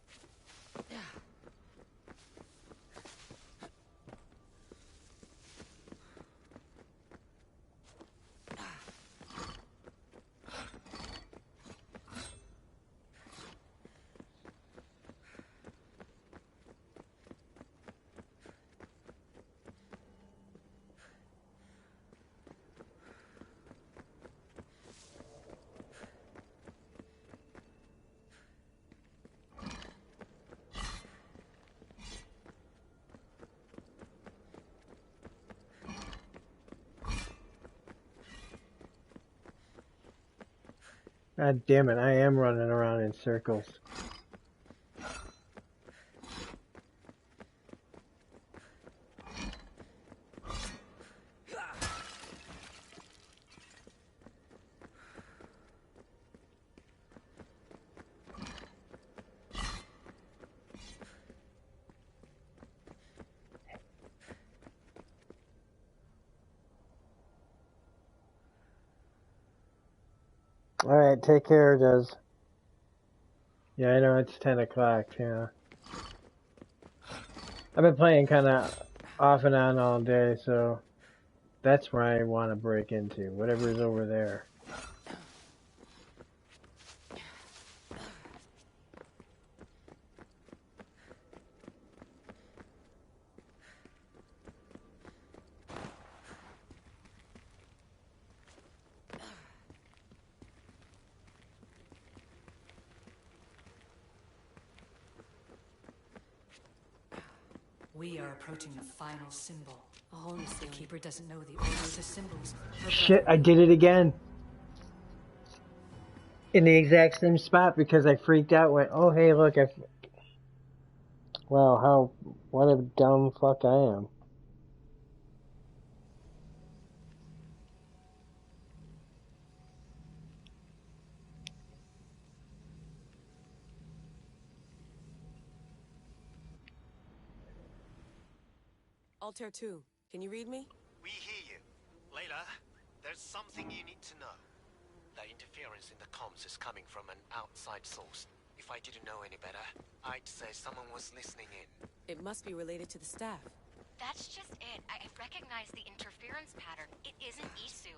God damn it, I am running around in circles. Alright, take care, Des. Yeah, I know it's 10 o'clock, yeah. I've been playing kind of off and on all day, so that's where I want to break into, whatever's over there. We are approaching the final symbol. A hole in the The ceiling. Keeper doesn't know the order of the symbols. Her Shit, I did it again! In the exact same spot because I freaked out, went, oh hey look, wow, what a dumb fuck I am. Altair 2, can you read me? We hear you. Layla, there's something you need to know. The interference in the comms is coming from an outside source. If I didn't know any better, I'd say someone was listening in. It must be related to the staff. That's just it. I recognize the interference pattern. It isn't Isu.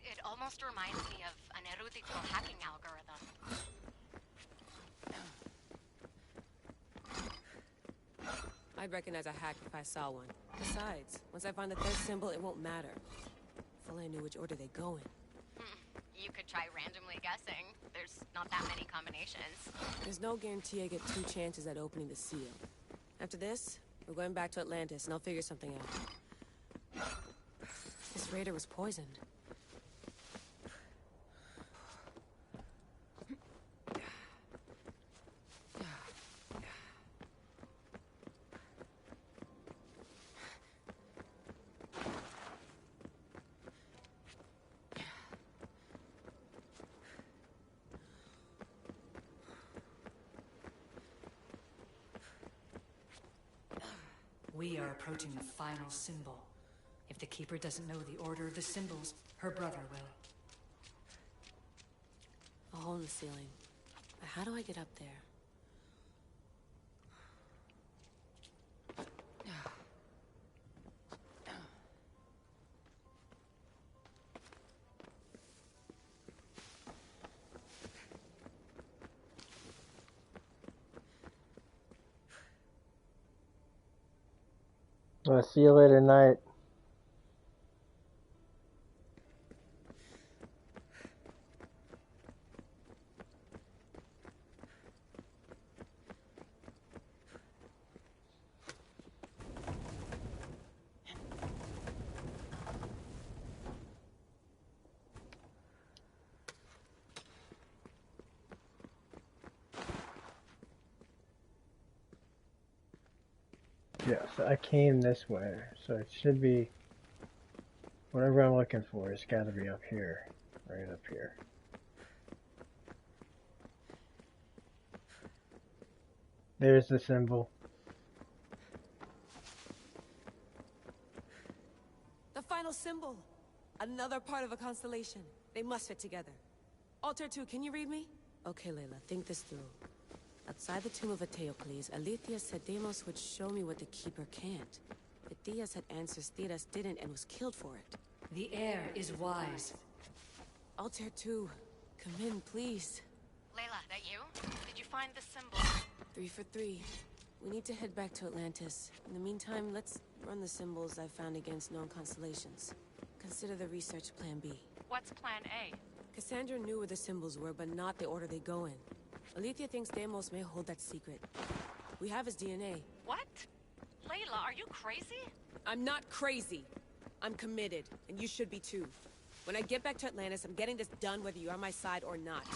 It almost reminds me of an erudito hacking algorithm. I'd recognize a hack if I saw one. Besides, once I find the third symbol, it won't matter. If only I knew which order they go in. You could try randomly guessing. There's not that many combinations. There's no guarantee I get 2 chances at opening the seal. After this, we're going back to Atlantis, and I'll figure something out. This raider was poisoned. We are approaching the final symbol. If the Keeper doesn't know the order of the symbols, her brother will. A hole in the ceiling. How do I get up there? I'll see you later, night. Yes, I came this way, so it should be whatever I'm looking for. It's got to be up here, right up here. There's the symbol. The final symbol! Another part of a constellation. They must fit together. Altair 2, can you read me? Okay, Layla, think this through. Outside the tomb of Eteocles, Alethea said Deimos would show me what the Keeper can't. But Theas had answers Theras didn't and was killed for it. The air is wise. Altair 2, come in, please. Layla, that you? Did you find the symbol? 3 for 3. We need to head back to Atlantis. In the meantime, let's run the symbols I found against known constellations. Consider the research plan B. What's plan A? Cassandra knew where the symbols were, but not the order they go in. Alethea thinks Deimos may hold that secret. We have his DNA. What? Layla, are you crazy? I'm not crazy. I'm committed, and you should be too. When I get back to Atlantis, I'm getting this done whether you're on my side or not.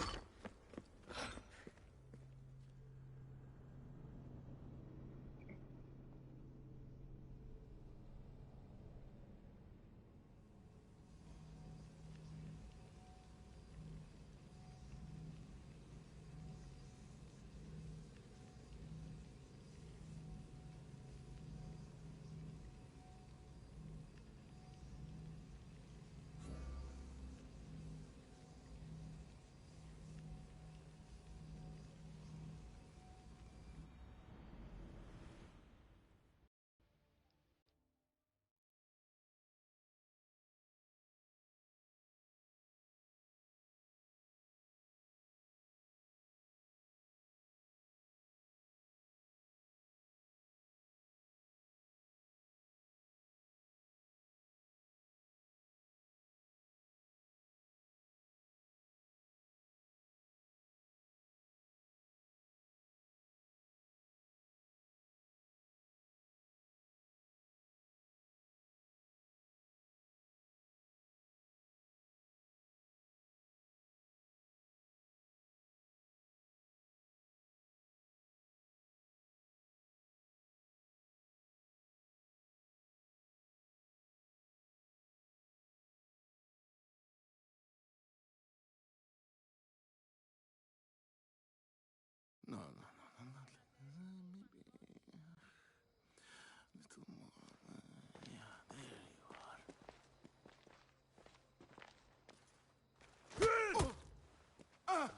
No, no, no, no, maybe a little more. Yeah, there you are.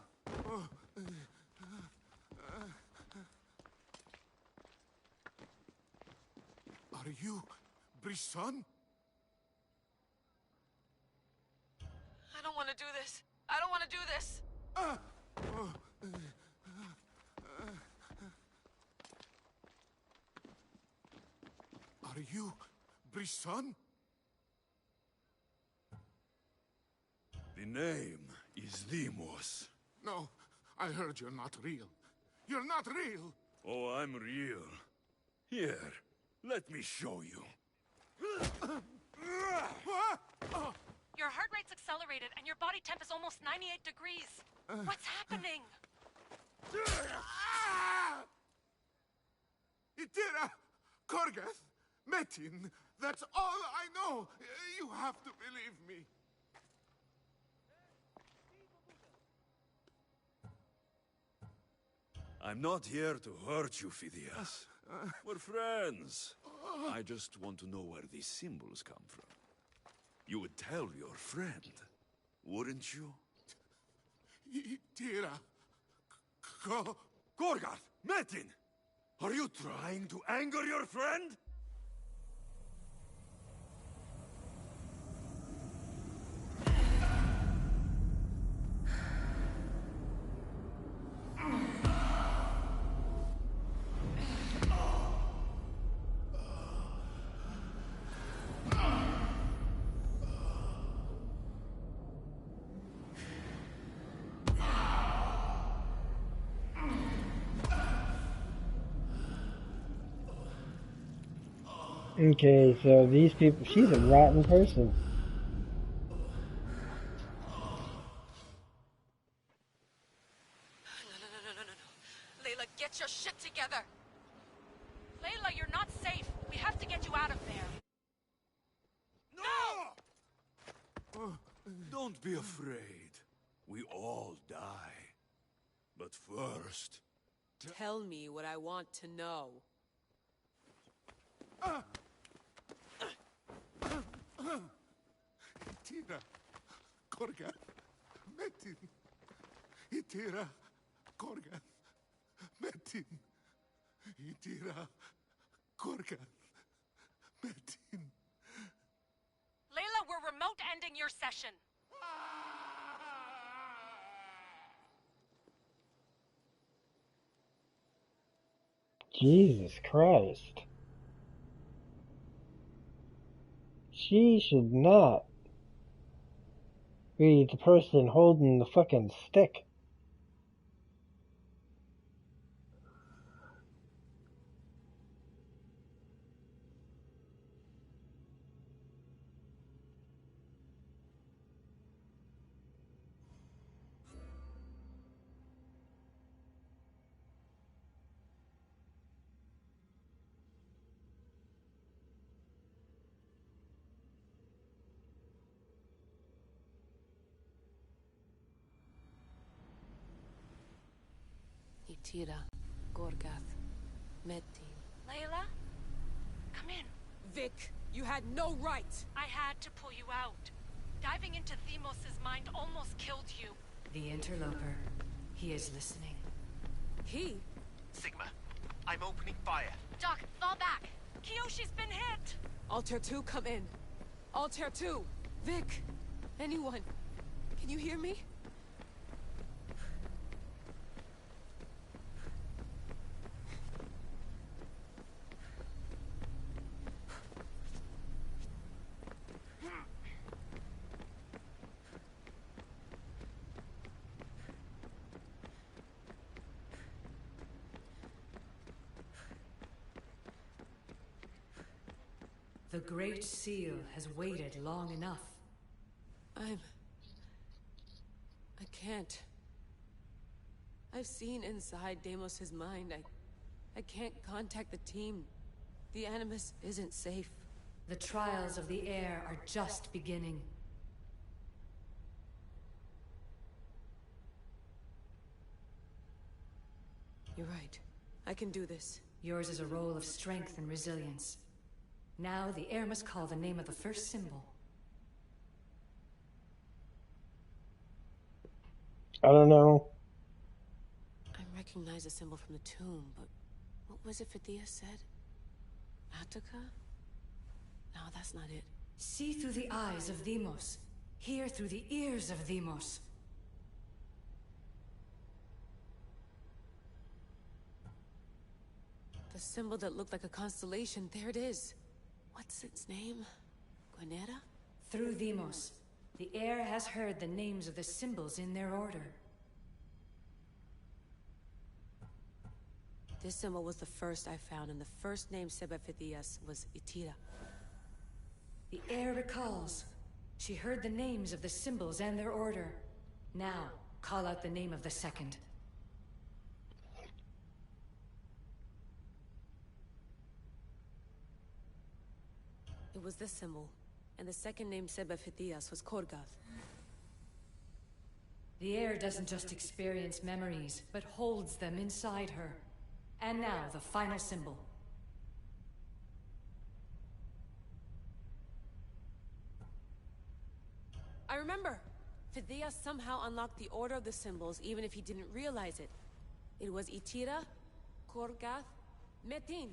Are you Brisson? I don't want to do this. I don't want to do this. you Brisson? The name is Deimos. No, I heard you're not real. You're not real! Oh, I'm real. Here, let me show you. Your heart rate's accelerated and your body temp is almost 98 degrees. What's happening? Itira! Korgath! Metin! That's all I know! You have to believe me. I'm not here to hurt you, Phidias. We're friends. I just want to know where these symbols come from. You would tell your friend, wouldn't you? Itira! Gorgath! Metin! Are you trying to anger your friend? Okay, so these people, she's a rotten person. No. Layla, get your shit together. Layla, you're not safe. We have to get you out of there. No! Don't be afraid. We all die. But first... Tell me what I want to know. Itira! Korgath! Metin! Itira! Korgath! Metin! Itira! Korgath! Metin! Layla, we're remote ending your session. Jesus Christ. She should not be the person holding the fucking stick. Itira, Gorgath, Metin. Layla, come in. Vic, you had no right! I had to pull you out. Diving into Deimos' mind almost killed you. The interloper. He is listening. He? Sigma, I'm opening fire. Doc, fall back. Kiyoshi's been hit! Altair 2, come in. Altair 2! Vic! Anyone? Can you hear me? The Great Seal has waited long enough. I can't. I've seen inside Deimos' mind. I can't contact the team. The Animus isn't safe. The trials of the air are just beginning. You're right. I can do this. Yours is a role of strength and resilience. Now the air must call the name of the first symbol. I don't know. I recognize the symbol from the tomb, but what was it Phidias said? Attica? No, that's not it. See through the eyes of Deimos. Hear through the ears of Deimos. The symbol that looked like a constellation, there it is. What's its name? Guinera? Through Demos, the heir has heard the names of the symbols in their order. This symbol was the first I found, and the first name said by Phidias was Itira. The heir recalls. She heard the names of the symbols and their order. Now, call out the name of the second. It was this symbol, and the second name said by Phidias was Korgath. The heir doesn't just experience memories, but holds them inside her. And now, the final symbol. I remember! Phidias somehow unlocked the order of the symbols, even if he didn't realize it. It was Itira, Korgath, Metin.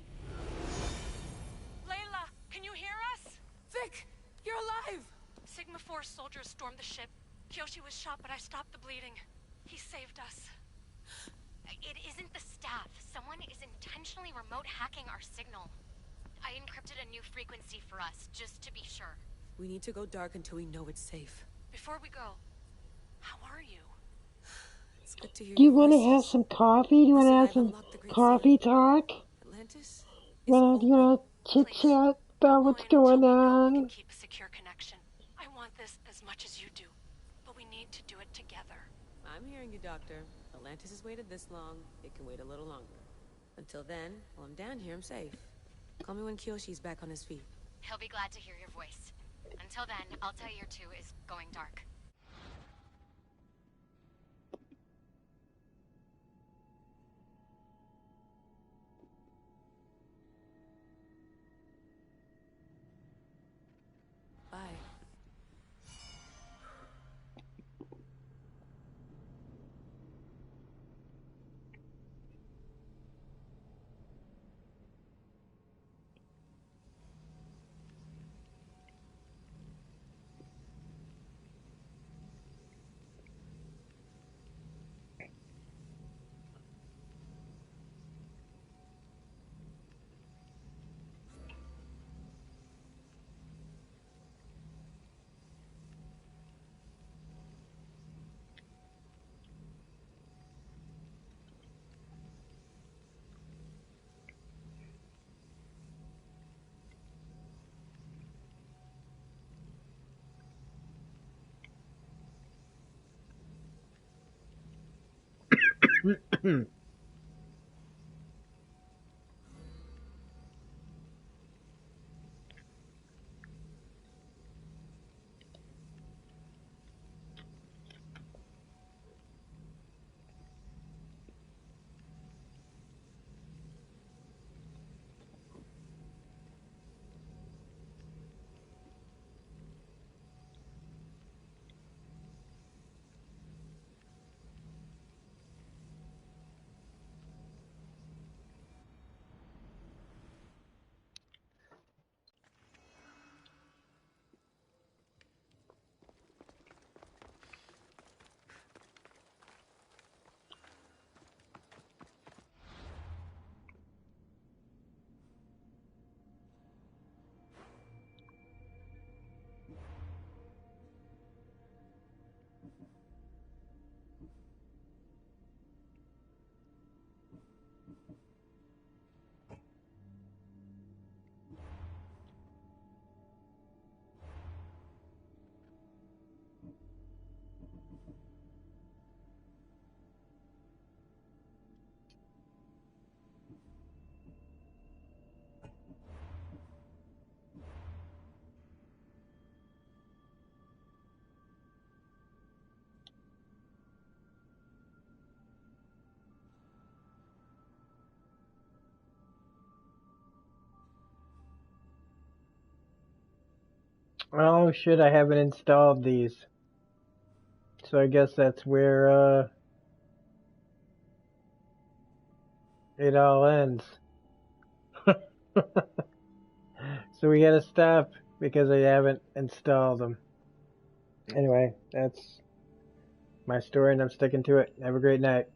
Layla, can you hear us? Vic! You're alive! Sigma 4 soldiers stormed the ship. Kyoshi was shot, but I stopped the bleeding. He saved us. It isn't the staff. Someone is intentionally remote hacking our signal. I encrypted a new frequency for us, just to be sure. We need to go dark until we know it's safe. Before we go, how are you? It's good to hear Do you your want to voices. have some coffee? Do you want to have some coffee talk? Atlantis? Do you want to chit chat about what's going We on? can keep a secure connection. I want this as much as you do, but we need to do it together. I'm hearing you, Doctor. Atlantis has waited this long. It can wait a little longer. Until then, while I'm down here, I'm safe. Call me when Kyoshi's back on his feet. He'll be glad to hear your voice. Until then, I'll tell year 2 is going dark. Bye. Oh shit, I haven't installed these. So I guess that's where, it all ends. So we gotta stop because I haven't installed them. Anyway, that's my story and I'm sticking to it. Have a great night.